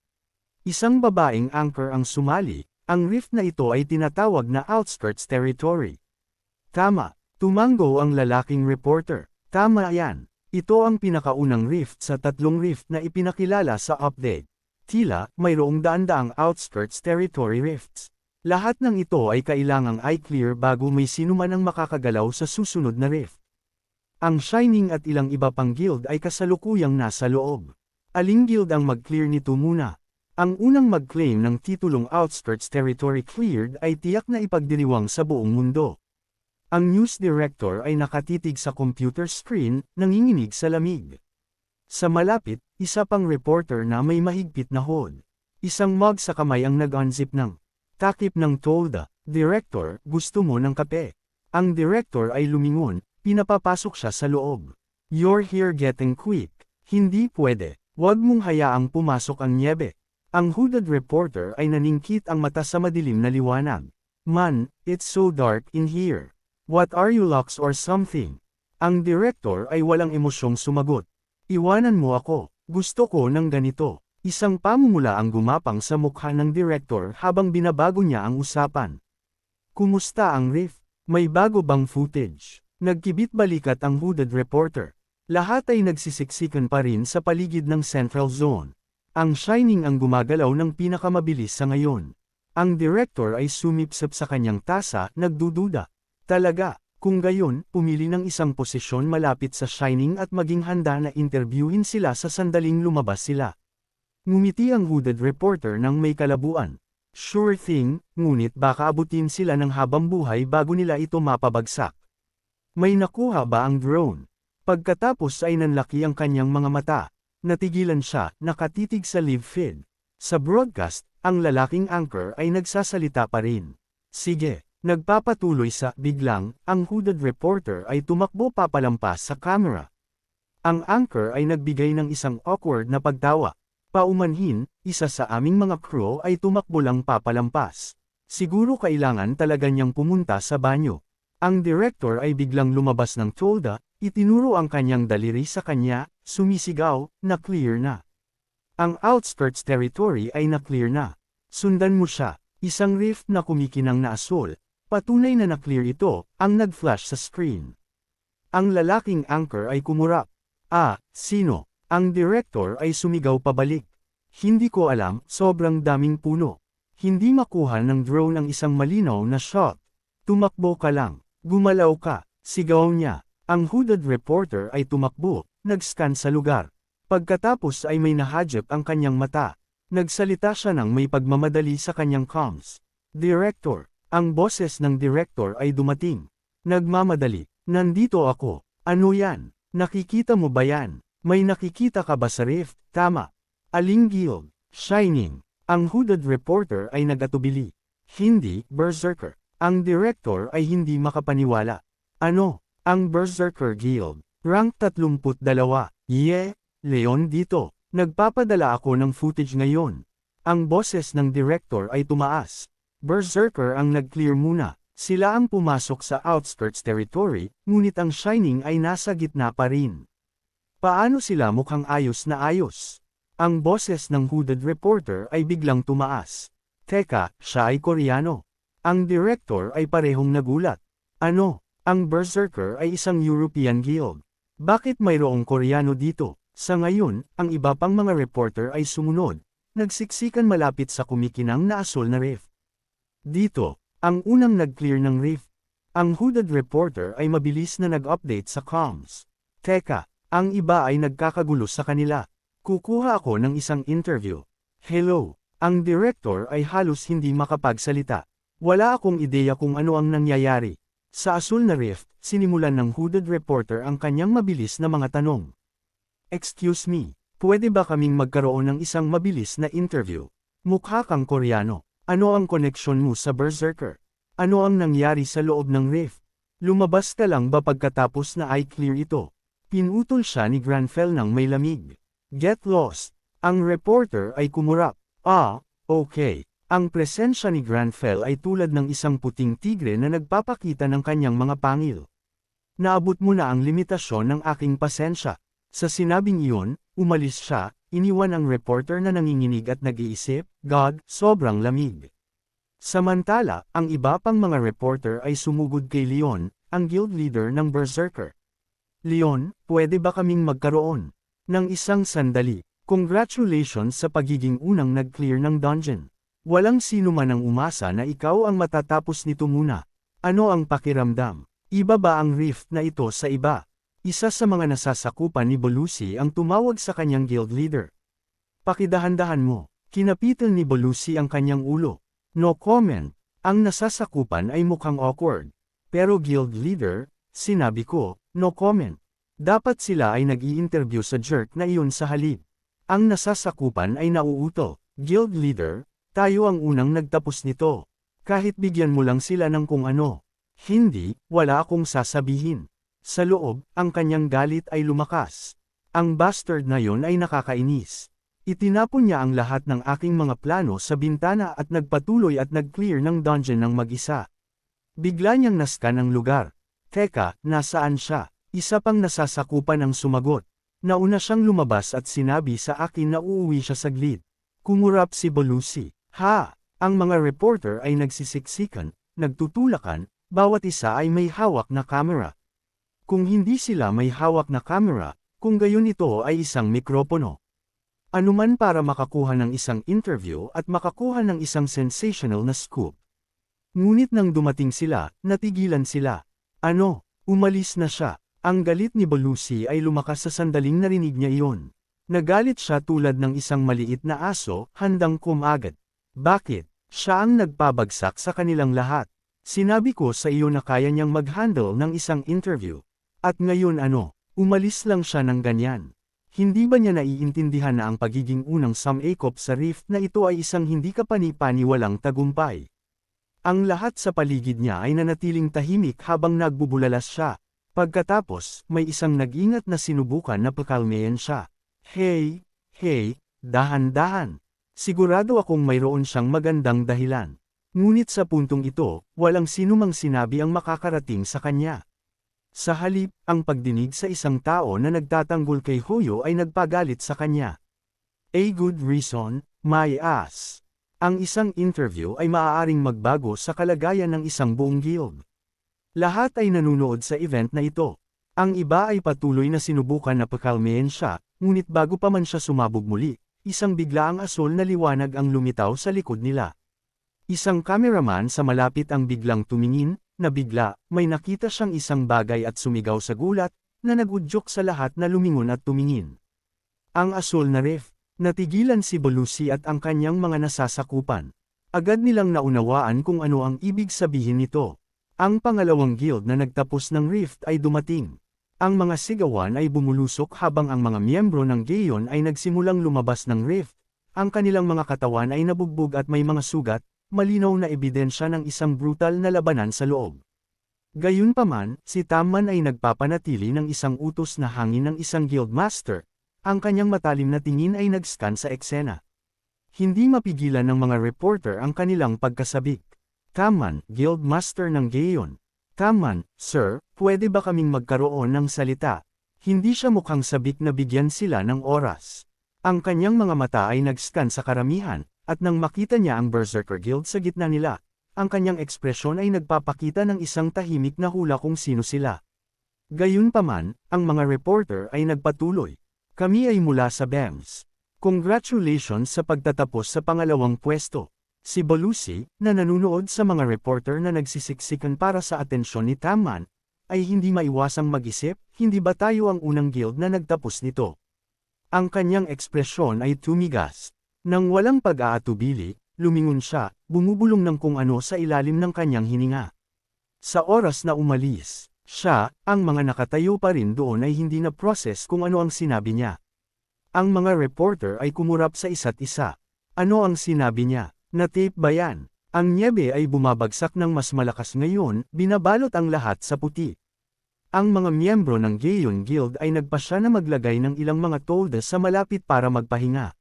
Isang babaeng anchor ang sumali, ang rift na ito ay tinatawag na outskirts territory. Tama, tumango ang lalaking reporter. Tama yan. Ito ang pinakaunang rift sa 3 rift na ipinakilala sa update. Tila, mayroong daan-daang outskirts territory rifts. Lahat ng ito ay kailangang i-clear bago may sinuman ang makakagalaw sa susunod na rift. Ang Shining at ilang iba pang guild ay kasalukuyang nasa loob. Aling guild ang mag-clear nito muna? Ang unang mag-claim ng titulong Outskirts Territory Cleared ay tiyak na ipagdiriwang sa buong mundo. Ang news director ay nakatitig sa computer screen, nanginginig sa lamig. Sa malapit, isa pang reporter na may mahigpit na hood. Isang mug sa kamay ang nag-unzip ng takip ng tolda. Director, gusto mo ng kape? Ang director ay lumingon, pinapapasok siya sa loob. You're here getting quick. Hindi pwede. Huwag mong hayaang pumasok ang niebe. Ang hooded reporter ay naningkit ang mata sa madilim na liwanag. Man, it's so dark in here. What are you locks or something? Ang director ay walang emosyong sumagot. Iwanan mo ako. Gusto ko ng ganito. Isang pamumula ang gumapang sa mukha ng director habang binabago niya ang usapan. Kumusta ang riff? May bago bang footage? Nagkibit balikat ang hooded reporter. Lahat ay nagsisiksikan pa rin sa paligid ng Central Zone. Ang Shining ang gumagalaw ng pinakamabilis sa ngayon. Ang director ay sumipsip sa kanyang tasa, nagdududa. Talaga, kung gayon, pumili ng isang posisyon malapit sa Shining at maging handa na interviewin sila sa sandaling lumabas sila. Ngumiti ang hooded reporter ng may kalabuan. Sure thing, ngunit baka abutin sila ng habang buhay bago nila ito mapabagsak. May nakuha ba ang drone? Pagkatapos ay nanlaki ang kanyang mga mata. Natigilan siya, nakatitig sa live feed. Sa broadcast, ang lalaking anchor ay nagsasalita pa rin. Sige, nagpapatuloy sa biglang, ang hooded reporter ay tumakbo papalampas sa camera. Ang anchor ay nagbigay ng isang awkward na pagtawa. Paumanhin, isa sa aming mga crew ay tumakbo lang papalampas. Siguro kailangan talaga niyang pumunta sa banyo. Ang director ay biglang lumabas ng tolda, itinuro ang kanyang daliri sa kanya, sumisigaw, na clear na. Ang outskirts territory ay na-clear na. Sundan mo siya, isang rift na kumikinang na asul. Patunay na na-clear ito, ang nag-flash sa screen. Ang lalaking anchor ay kumurap. Sino? Ang director ay sumigaw pabalik. Hindi ko alam, sobrang daming puno. Hindi makuha ng drone ang isang malinaw na shot. Tumakbo ka lang. Gumalaw ka, sigaw niya. Ang hooded reporter ay tumakbo, nag-scan sa lugar. Pagkatapos ay may nahadjep ang kanyang mata. Nagsalita siya ng may pagmamadali sa kanyang comms. Director, ang boses ng director ay dumating. Nagmamadali, nandito ako. Ano yan? Nakikita mo ba yan? May nakikita ka ba sa rift? Tama. Aling guild? Shining. Ang hooded reporter ay nagatubili. Hindi, Berserker. Ang director ay hindi makapaniwala. Ano? Ang Berserker Guild. Rank 32. Leon dito. Nagpapadala ako ng footage ngayon. Ang boses ng director ay tumaas. Berserker ang nag-clear muna. Sila ang pumasok sa outskirts territory, ngunit ang Shining ay nasa gitna pa rin. Paano sila mukhang ayos na ayos? Ang boses ng hooded reporter ay biglang tumaas. Teka, siya ay Koreano. Ang director ay parehong nagulat. Ano? Ang Berserker ay isang European guild. Bakit mayroong Koreano dito? Sa ngayon, ang iba pang mga reporter ay sumunod. Nagsiksikan malapit sa kumikinang na asul na rift. Dito, ang unang nag-clear ng rift. Ang hooded reporter ay mabilis na nag-update sa comms. Teka, ang iba ay nagkakagulo sa kanila. Kukuha ako ng isang interview. Hello. Ang director ay halos hindi makapagsalita. Wala akong ideya kung ano ang nangyayari. Sa asul na rift, sinimulan ng hooded reporter ang kanyang mabilis na mga tanong. Excuse me, pwede ba kaming magkaroon ng isang mabilis na interview? Mukha kang Koreano. Ano ang koneksyon mo sa Berserker? Ano ang nangyari sa loob ng rift? Lumabas ka lang ba pagkatapos na i-clear ito? Pinutol siya ni Granfell ng may lamig. Get lost. Ang reporter ay kumurap. Okay. Ang presensya ni Granfell ay tulad ng isang puting tigre na nagpapakita ng kanyang mga pangil. Naabot mo na ang limitasyon ng aking pasensya. Sa sinabing iyon, umalis siya, iniwan ang reporter na nanginginig at nag-iisip, God, sobrang lamig. Samantala, ang iba pang mga reporter ay sumugod kay Leon, ang guild leader ng Berserker. Leon, pwede ba kaming magkaroon ng isang sandali? Congratulations sa pagiging unang nag-clear ng dungeon. Walang sino man ang umasa na ikaw ang matatapos nito muna. Ano ang pakiramdam? Iba ba ang rift na ito sa iba? Isa sa mga nasasakupan ni Belushi ang tumawag sa kanyang guild leader. Pakidahan-dahan mo. Kinapitil ni Belushi ang kanyang ulo. No comment. Ang nasasakupan ay mukhang awkward. Pero guild leader, sinabi ko, no comment. Dapat sila ay nag-i-interview sa jerk na iyon sa halip. Ang nasasakupan ay nauuto. Guild leader, tayo ang unang nagtapos nito. Kahit bigyan mo lang sila ng kung ano. Hindi, wala akong sasabihin. Sa loob, ang kanyang galit ay lumakas. Ang bastard na yon ay nakakainis. Itinapon niya ang lahat ng aking mga plano sa bintana at nagpatuloy at nag-clear ng dungeon ng mag-isa. Bigla niyang nascan ang lugar. Teka, nasaan siya? Isa pang nasasakupan ang sumagot. Nauna siyang lumabas at sinabi sa akin na uuwi siya saglit. Kumurap si Belushi. Ha! Ang mga reporter ay nagsisiksikan, nagtutulakan, bawat isa ay may hawak na kamera. Kung hindi sila may hawak na kamera, kung gayon ito ay isang mikropono. Anuman para makakuha ng isang interview at makakuha ng isang sensational na scoop. Ngunit nang dumating sila, natigilan sila. Ano? Umalis na siya. Ang galit ni Belushi ay lumakas sa sandaling narinig niya iyon. Nagalit siya tulad ng isang maliit na aso, handang kumagat. Bakit? Siya ang nagpabagsak sa kanilang lahat. Sinabi ko sa iyo na kaya niyang mag-handle ng isang interview. At ngayon ano? Umalis lang siya ng ganyan. Hindi ba niya naiintindihan na ang pagiging unang sumikop sa rift na ito ay isang hindi kapani-paniwalang tagumpay? Ang lahat sa paligid niya ay nanatiling tahimik habang nagbubulalas siya. Pagkatapos, may isang nag-ingat na sinubukan na pakalmayan siya. Hey, dahan-dahan. Sigurado akong mayroon siyang magandang dahilan. Ngunit sa puntong ito, walang sinumang sinabi ang makakarating sa kanya. Sa halip, ang pagdinig sa isang tao na nagtatanggol kay Hoyo ay nagpagalit sa kanya. A good reason, my ass. Ang isang interview ay maaaring magbago sa kalagayan ng isang buong guild. Lahat ay nanunood sa event na ito. Ang iba ay patuloy na sinubukan na pakalmayan siya, ngunit bago pa man siya sumabog muli, isang biglaang asol na liwanag ang lumitaw sa likod nila. Isang cameraman sa malapit ang biglang tumingin, na bigla, may nakita siyang isang bagay at sumigaw sa gulat, na nagudyok sa lahat na lumingon at tumingin. Ang asol na ref. Natigilan si Belushi at ang kanyang mga nasasakupan. Agad nilang naunawaan kung ano ang ibig sabihin nito. Ang pangalawang guild na nagtapos ng rift ay dumating. Ang mga sigawan ay bumulusok habang ang mga miyembro ng Gayon ay nagsimulang lumabas ng rift. Ang kanilang mga katawan ay nabugbog at may mga sugat, malinaw na ebidensya ng isang brutal na labanan sa loob. Gayunpaman, si Tamman ay nagpapanatili ng isang utos na hangin ng isang guildmaster. Ang kanyang matalim na tingin ay nag-scan sa eksena. Hindi mapigilan ng mga reporter ang kanilang pagkasabik. Tamman, Guildmaster ng Gayon. Tamman, Sir, pwede ba kaming magkaroon ng salita? Hindi siya mukhang sabik na bigyan sila ng oras. Ang kanyang mga mata ay nag-scan sa karamihan, at nang makita niya ang Berserker Guild sa gitna nila, ang kanyang ekspresyon ay nagpapakita ng isang tahimik na hula kung sino sila. Gayunpaman, ang mga reporter ay nagpatuloy. Kami ay mula sa BEMS. Congratulations sa pagtatapos sa pangalawang pwesto. Si Belushi, na nanunood sa mga reporter na nagsisiksikan para sa atensyon ni Tamman, ay hindi maiwasang mag-isip, hindi ba tayo ang unang guild na nagtapos nito? Ang kanyang ekspresyon ay tumigas. Nang walang pag-aatubili, lumingon siya, bumubulong ng kung ano sa ilalim ng kanyang hininga. Sa oras na umalis, siya, ang mga nakatayo pa rin doon ay hindi na process kung ano ang sinabi niya. Ang mga reporter ay kumurap sa isa't isa. Ano ang sinabi niya? Na-tape ba yan? Ang nyebe ay bumabagsak ng mas malakas ngayon, binabalot ang lahat sa puti. Ang mga miyembro ng Gayon Guild ay nagpasya na maglagay ng ilang mga tolda sa malapit para magpahinga.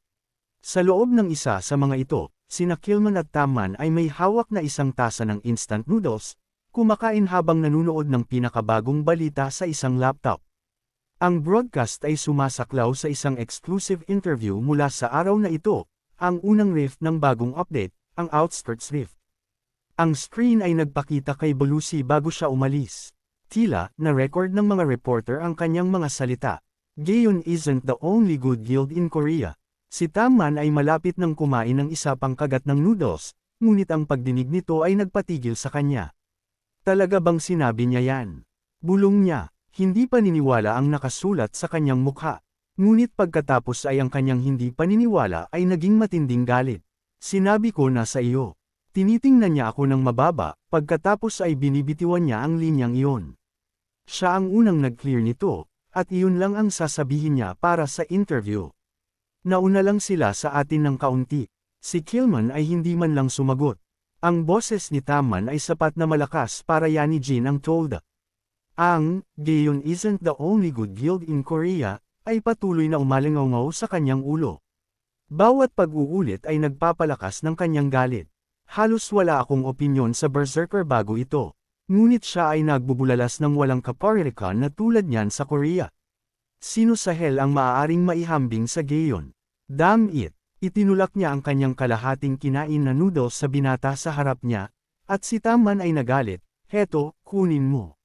Sa loob ng isa sa mga ito, sina Killman at Tamman ay may hawak na isang tasa ng instant noodles, kumakain habang nanunood ng pinakabagong balita sa isang laptop. Ang broadcast ay sumasaklaw sa isang exclusive interview mula sa araw na ito, ang unang rift ng bagong update, ang Outskirts Rift. Ang screen ay nagpakita kay Belushi bago siya umalis. Tila, na-record ng mga reporter ang kanyang mga salita. Gayon isn't the only good guild in Korea. Si Tamman ay malapit ng kumain ng isa pang kagat ng noodles, ngunit ang pagdinig nito ay nagpatigil sa kanya. Talaga bang sinabi niya yan? Bulong niya, hindi paniniwala ang nakasulat sa kanyang mukha. Ngunit pagkatapos ay ang kanyang hindi paniniwala ay naging matinding galit. Sinabi ko na sa iyo. Tinitingnan niya ako ng mababa, Pagkatapos ay binibitiwan niya ang linyang iyon. Siya ang unang nag-clear nito, at iyon lang ang sasabihin niya para sa interview. Nauna lang sila sa atin ng kaunti. Si Kilman ay hindi man lang sumagot. Ang boses ni Tamman ay sapat na malakas para Yani Jin ang told. Ang Gayon isn't the only good guild in Korea, ay patuloy na umalingaw sa kanyang ulo. Bawat pag-uulit ay nagpapalakas ng kanyang galit. Halos wala akong opinyon sa Berserker bago ito. Ngunit siya ay nagbubulalas ng walang kaparirikan na tulad niyan sa Korea. Sino sa hell ang maaaring maihambing sa Gayon? Damn it! Itinulak niya ang kanyang kalahating kinain na noodles sa binata sa harap niya, at si Tamman ay nagalit, heto, kunin mo.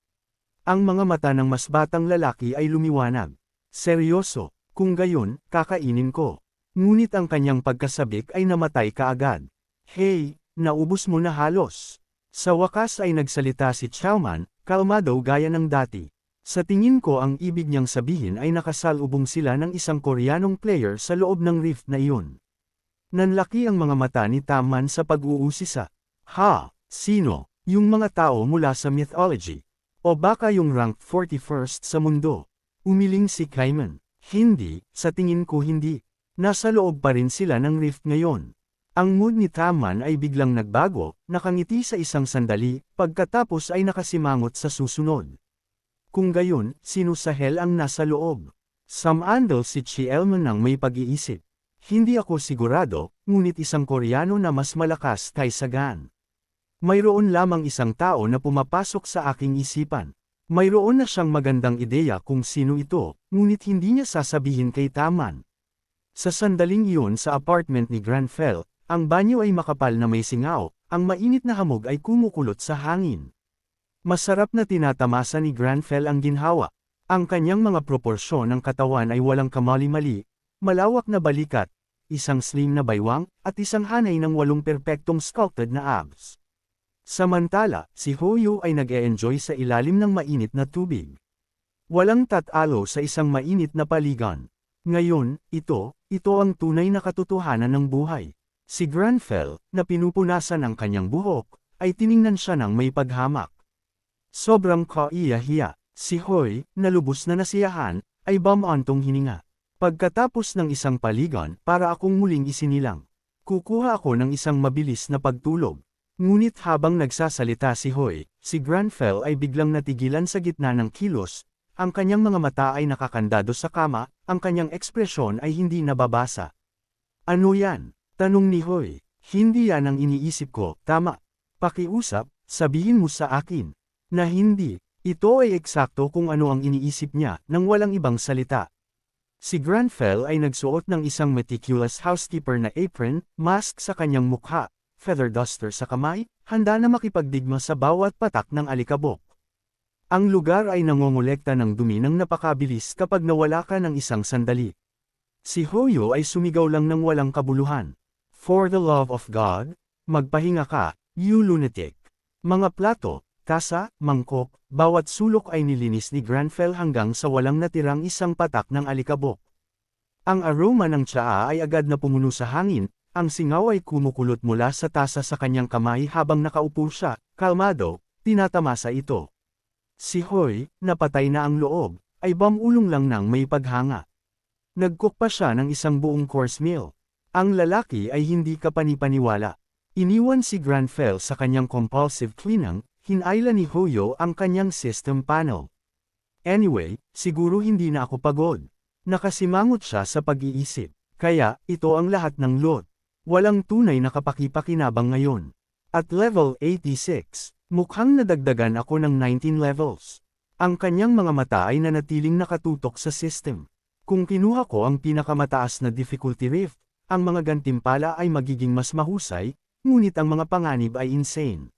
Ang mga mata ng mas batang lalaki ay lumiwanag. Seryoso, kung gayon, kakainin ko. Ngunit ang kanyang pagkasabik ay namatay kaagad. Hey, naubos mo na halos. Sa wakas ay nagsalita si Chowman, kalmado gaya ng dati. Sa tingin ko ang ibig niyang sabihin ay nakasalubong sila ng isang Koreanong player sa loob ng rift na iyon. Nanlaki ang mga mata ni Tamman sa pag-uusisa. Ha, sino? Yung mga tao mula sa mythology. O baka yung rank 41st sa mundo? Umiling si Kaiman. Hindi, sa tingin ko hindi. Nasa loob pa rin sila ng rift ngayon. Ang mood ni Tamman ay biglang nagbago, nakangiti sa isang sandali, pagkatapos ay nakasimangot sa susunod. Kung gayon, sino sa hell ang nasa loob? Samandal si Chielman ng may pag-iisip. Hindi ako sigurado, ngunit isang Koreano na mas malakas kaysa Gan. Mayroon lamang isang tao na pumapasok sa aking isipan. Mayroon na siyang magandang ideya kung sino ito, ngunit hindi niya sasabihin kay Tamman. Sa sandaling iyon sa apartment ni Granfell, ang banyo ay makapal na may singaw, ang mainit na hamog ay kumukulot sa hangin. Masarap na tinatamasa ni Granfell ang ginhawa. Ang kanyang mga proporsyon ng katawan ay walang kamali-mali, malawak na balikat, isang slim na baywang, at isang hanay ng 8 perpektong sculpted na abs. Samantala, si Hoyo ay nag-e-enjoy sa ilalim ng mainit na tubig. Walang tatalo sa isang mainit na paligan. Ngayon, ito ang tunay na katotohanan ng buhay. Si Granfell, na pinupunasan ang kanyang buhok, ay tiningnan siya ng may paghamak. Sobrang kaiyahiya. Si Hoy, na lubos na nasiyahan, ay bumantong hininga. Pagkatapos ng isang paligan, para akong muling isinilang. Kukuha ako ng isang mabilis na pagtulog. Ngunit habang nagsasalita si Hoy, si Granfell ay biglang natigilan sa gitna ng kilos, ang kanyang mga mata ay nakakandado sa kama, ang kanyang ekspresyon ay hindi nababasa. Ano yan? Tanong ni Hoy. Hindi yan ang iniisip ko, tama. Pakiusap, sabihin mo sa akin. Na hindi, ito ay eksakto kung ano ang iniisip niya, nang walang ibang salita. Si Granfell ay nagsuot ng isang meticulous housekeeper na apron, mask sa kanyang mukha, feather duster sa kamay, handa na makipagdigma sa bawat patak ng alikabok. Ang lugar ay nangongolekta ng dumi ng napakabilis kapag nawala ka ng isang sandali. Si Hoyo ay sumigaw lang ng walang kabuluhan. For the love of God, magpahinga ka, you lunatic. Mga plato, tasa, mangkok, bawat sulok ay nilinis ni Granfell hanggang sa walang natirang isang patak ng alikabok. Ang aroma ng tsaa ay agad na pumuno sa hangin, ang singaw ay kumukulot mula sa tasa sa kanyang kamay habang nakaupo siya, kalmado, tinatamasa ito. Si Hoy, napatay na ang loob, ay bumulong lang ng may paghanga. Nag-cook pa siya ng isang buong course meal. Ang lalaki ay hindi kapanipaniwala. Iniwan si Granfell sa kanyang compulsive cleaning, hinayla ni Hoyo ang kanyang system panel. Anyway, siguro hindi na ako pagod. Nakasimangot siya sa pag-iisip. Kaya, ito ang lahat ng lot. Walang tunay na kapaki-pakinabang ngayon. At level 86, mukhang nadagdagan ako ng 19 levels. Ang kanyang mga mata ay nanatiling nakatutok sa system. Kung kinuha ko ang pinakamataas na difficulty rift, ang mga gantimpala ay magiging mas mahusay, ngunit ang mga panganib ay insane.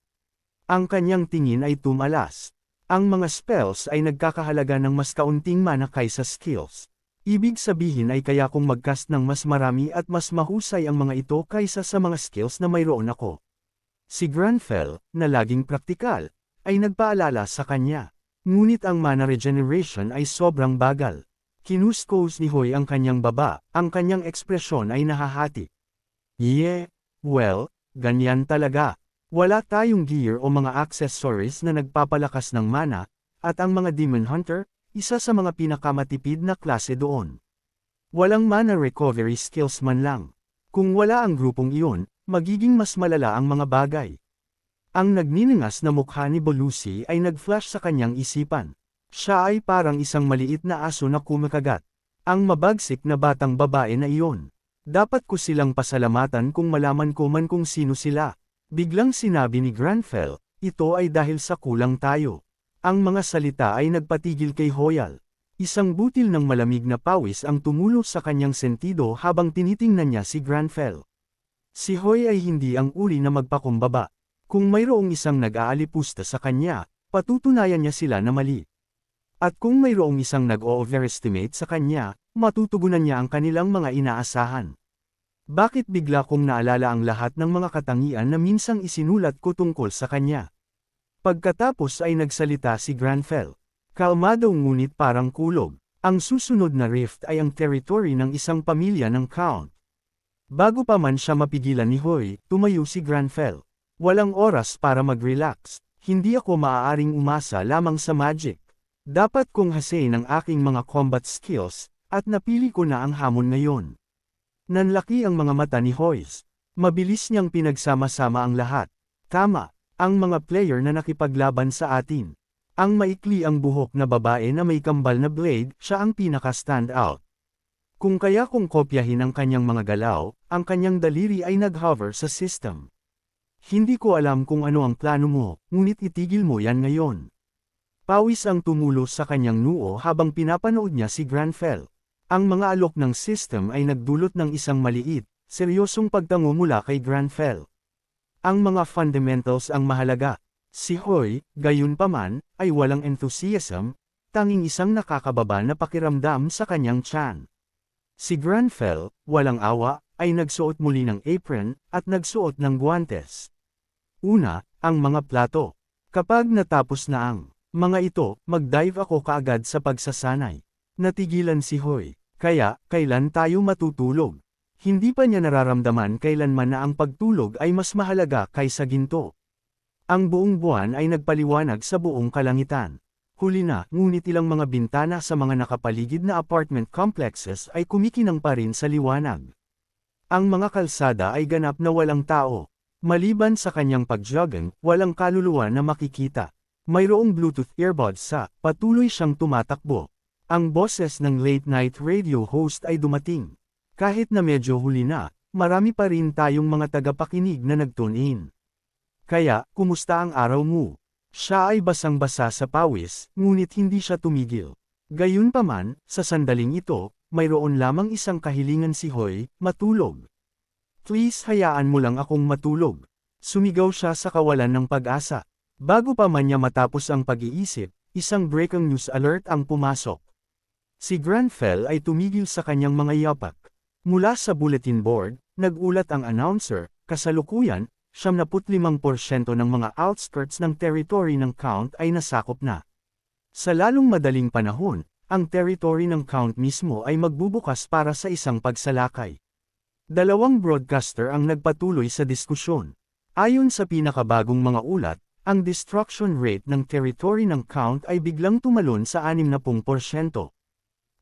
Ang kanyang tingin ay tumalas. Ang mga spells ay nagkakahalaga ng mas kaunting mana kaysa skills. Ibig sabihin ay kaya kong mag-cast ng mas marami at mas mahusay ang mga ito kaysa sa mga skills na mayroon ako. Si Granfell, na laging praktikal, ay nagpaalala sa kanya. Ngunit ang mana regeneration ay sobrang bagal. Kinuskos ni Hoy ang kanyang baba, ang kanyang ekspresyon ay nahahati. Yeah, well, ganyan talaga. Wala tayong gear o mga accessories na nagpapalakas ng mana, at ang mga Demon Hunter, isa sa mga pinakamatipid na klase doon. Walang mana recovery skills man lang. Kung wala ang grupong iyon, magiging mas malala ang mga bagay. Ang nagniningas na mukha ni Belushi ay nag-flash sa kanyang isipan. Siya ay parang isang maliit na aso na kumakagat. Ang mabagsik na batang babae na iyon. Dapat ko silang pasalamatan kung malaman ko man kung sino sila. Biglang sinabi ni Granfell, ito ay dahil sa kulang tayo. Ang mga salita ay nagpatigil kay Hoyal. Isang butil ng malamig na pawis ang tumulo sa kanyang sentido habang tinitingnan niya si Granfell. Si Hoy ay hindi ang uri na magpakumbaba. Kung mayroong isang nag-aalipusta sa kanya, patutunayan niya sila na mali. At kung mayroong isang nag-overestimate sa kanya, matutugunan niya ang kanilang mga inaasahan. Bakit bigla kong naalala ang lahat ng mga katangian na minsang isinulat ko tungkol sa kanya? Pagkatapos ay nagsalita si Granfell. Kalmado ngunit parang kulog. Ang susunod na rift ay ang territory ng isang pamilya ng Count. Bago pa man siya mapigilan ni Hoy, tumayo si Granfell. Walang oras para mag-relax. Hindi ako maaaring umasa lamang sa magic. Dapat kong hasain ang aking mga combat skills, at napili ko na ang hamon ngayon. Nanlaki ang mga mata ni Hoyce. Mabilis niyang pinagsama-sama ang lahat. Tama, ang mga player na nakipaglaban sa atin. Ang maikli ang buhok na babae na may kambal na blade, siya ang pinaka-stand-out. Kung kaya kong kopyahin ang kanyang mga galaw, ang kanyang daliri ay nag-hover sa system. Hindi ko alam kung ano ang plano mo, ngunit itigil mo yan ngayon. Pawis ang tumulo sa kanyang noo habang pinapanood niya si Granfell. Ang mga alok ng system ay nagdulot ng isang maliit, seryosong pagtango mula kay Granfell. Ang mga fundamentals ang mahalaga. Si Hoy, gayunpaman, ay walang enthusiasm, tanging isang nakakababa na pakiramdam sa kanyang tiyan. Si Granfell, walang awa, ay nagsuot muli ng apron, at nagsuot ng guwantes. Una, ang mga plato. Kapag natapos na ang mga ito, mag-dive ako kaagad sa pagsasanay. Natigilan si Hoy. Kaya, kailan tayo matutulog? Hindi pa niya nararamdaman kailanman na ang pagtulog ay mas mahalaga kaysa ginto. Ang buong buwan ay nagpaliwanag sa buong kalangitan. Huli na, ngunit ilang mga bintana sa mga nakapaligid na apartment complexes ay kumikinang pa rin sa liwanag. Ang mga kalsada ay ganap na walang tao. Maliban sa kanyang pag-jogging, walang kaluluwa na makikita. Mayroong Bluetooth earbuds sa, patuloy siyang tumatakbo. Ang boses ng late-night radio host ay dumating. Kahit na medyo huli na, marami pa rin tayong mga tagapakinig na nag-tune in. Kaya, kumusta ang araw mo? Siya ay basang-basa sa pawis, ngunit hindi siya tumigil. Gayunpaman, sa sandaling ito, mayroon lamang isang kahilingan si Hoy, matulog. Please hayaan mo lang akong matulog. Sumigaw siya sa kawalan ng pag-asa. Bago pa man niya matapos ang pag-iisip, isang breaking news alert ang pumasok. Si Granfell ay tumigil sa kanyang mga yapak. Mula sa bulletin board, nag-ulat ang announcer, kasalukuyan, 75% ng mga outskirts ng territory ng Count ay nasakop na. Sa lalong madaling panahon, ang territory ng Count mismo ay magbubukas para sa isang pagsalakay. Dalawang broadcaster ang nagpatuloy sa diskusyon. Ayon sa pinakabagong mga ulat, ang destruction rate ng territory ng Count ay biglang tumalon sa 60%.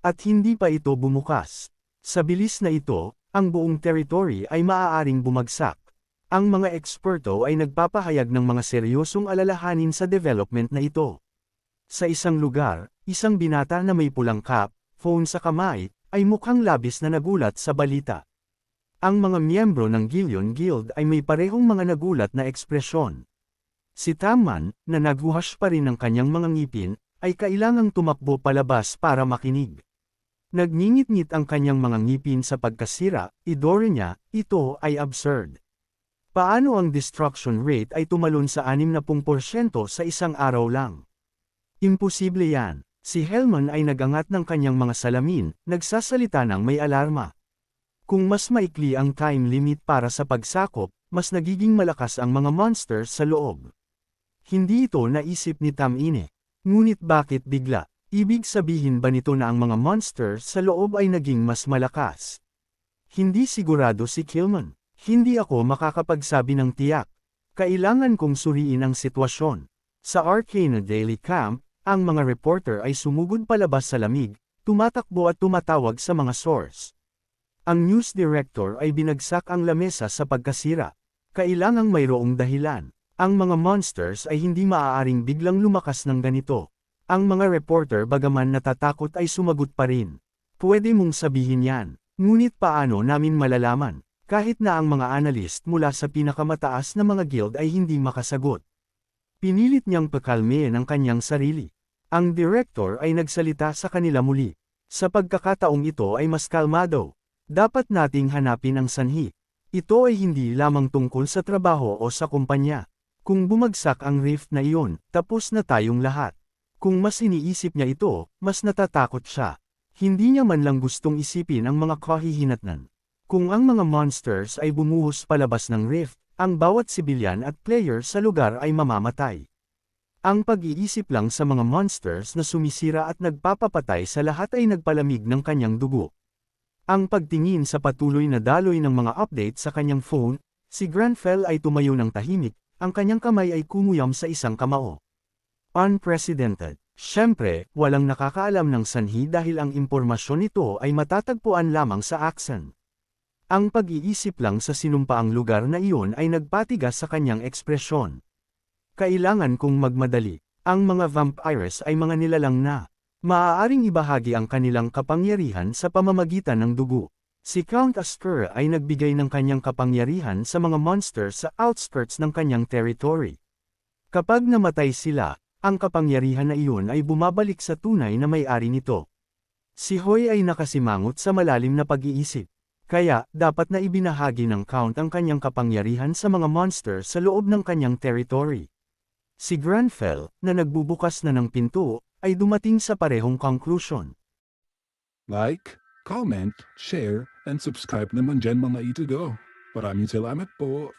At hindi pa ito bumukas. Sa bilis na ito, ang buong territory ay maaaring bumagsak. Ang mga eksperto ay nagpapahayag ng mga seryosong alalahanin sa development na ito. Sa isang lugar, isang binata na may pulang cap, phone sa kamay, ay mukhang labis na nagulat sa balita. Ang mga miyembro ng Gillion Guild ay may parehong mga nagulat na ekspresyon. Si Tamman, na naghuhush pa rin ng kanyang mga ngipin, ay kailangang tumakbo palabas para makinig. Nagngingit-ngit ang kanyang mga ngipin sa pagkasira, idore niya, ito ay absurd. Paano ang destruction rate ay tumalon sa 60% sa isang araw lang? Imposible yan. Si Hellman ay nagangat ng kanyang mga salamin, nagsasalita ng may alarma. Kung mas maikli ang time limit para sa pagsakop, mas nagiging malakas ang mga monsters sa loob. Hindi ito naisip ni Tamine. Ngunit bakit bigla? Ibig sabihin ba nito na ang mga monsters sa loob ay naging mas malakas? Hindi sigurado si Killman. Hindi ako makakapagsabi ng tiyak. Kailangan kong suriin ang sitwasyon. Sa Arcana Daily Camp, ang mga reporter ay sumugod palabas sa lamig, tumatakbo at tumatawag sa mga source. Ang news director ay binagsak ang lamesa sa pagkasira. Kailangang mayroong dahilan. Ang mga monsters ay hindi maaaring biglang lumakas ng ganito. Ang mga reporter bagaman natatakot ay sumagot pa rin. Pwede mong sabihin yan. Ngunit paano namin malalaman? Kahit na ang mga analyst mula sa pinakamataas na mga guild ay hindi makasagot. Pinilit niyang pakalmehin ang kanyang sarili. Ang director ay nagsalita sa kanila muli. Sa pagkakataong ito ay mas kalmado. Dapat nating hanapin ang sanhi. Ito ay hindi lamang tungkol sa trabaho o sa kumpanya. Kung bumagsak ang rift na iyon, tapos na tayong lahat. Kung mas iniisip niya ito, mas natatakot siya. Hindi niya man lang gustong isipin ang mga kahihinatnan. Kung ang mga monsters ay bumuhos palabas ng rift, ang bawat sibilyan at player sa lugar ay mamamatay. Ang pag-iisip lang sa mga monsters na sumisira at nagpapapatay sa lahat ay nagpalamig ng kanyang dugo. Ang pagtingin sa patuloy na daloy ng mga update sa kanyang phone, si Granfell ay tumayo ng tahimik, ang kanyang kamay ay kumuyam sa isang kamao. Unprecedented. Siyempre, walang nakakaalam ng sanhi dahil ang impormasyon nito ay matatagpuan lamang sa Axan. Ang pag-iisip lang sa sinumpaang lugar na iyon ay nagpatigas sa kanyang ekspresyon. Kailangan kong magmadali. Ang mga vampires ay mga nilalang na maaaring ibahagi ang kanilang kapangyarihan sa pamamagitan ng dugo. Si Count Asper ay nagbigay ng kanyang kapangyarihan sa mga monster sa outskirts ng kanyang territory. Kapag namatay sila, ang kapangyarihan na iyon ay bumabalik sa tunay na may-ari nito. Si Hoy ay nakasimangot sa malalim na pag-iisip. Kaya, dapat na ibinahagi ng Count ang kanyang kapangyarihan sa mga monster sa loob ng kanyang territory. Si Granfell, na nagbubukas na ng pinto, ay dumating sa parehong conclusion. Like, comment, share, and subscribe naman dyan mga itudo. Maraming salamat po.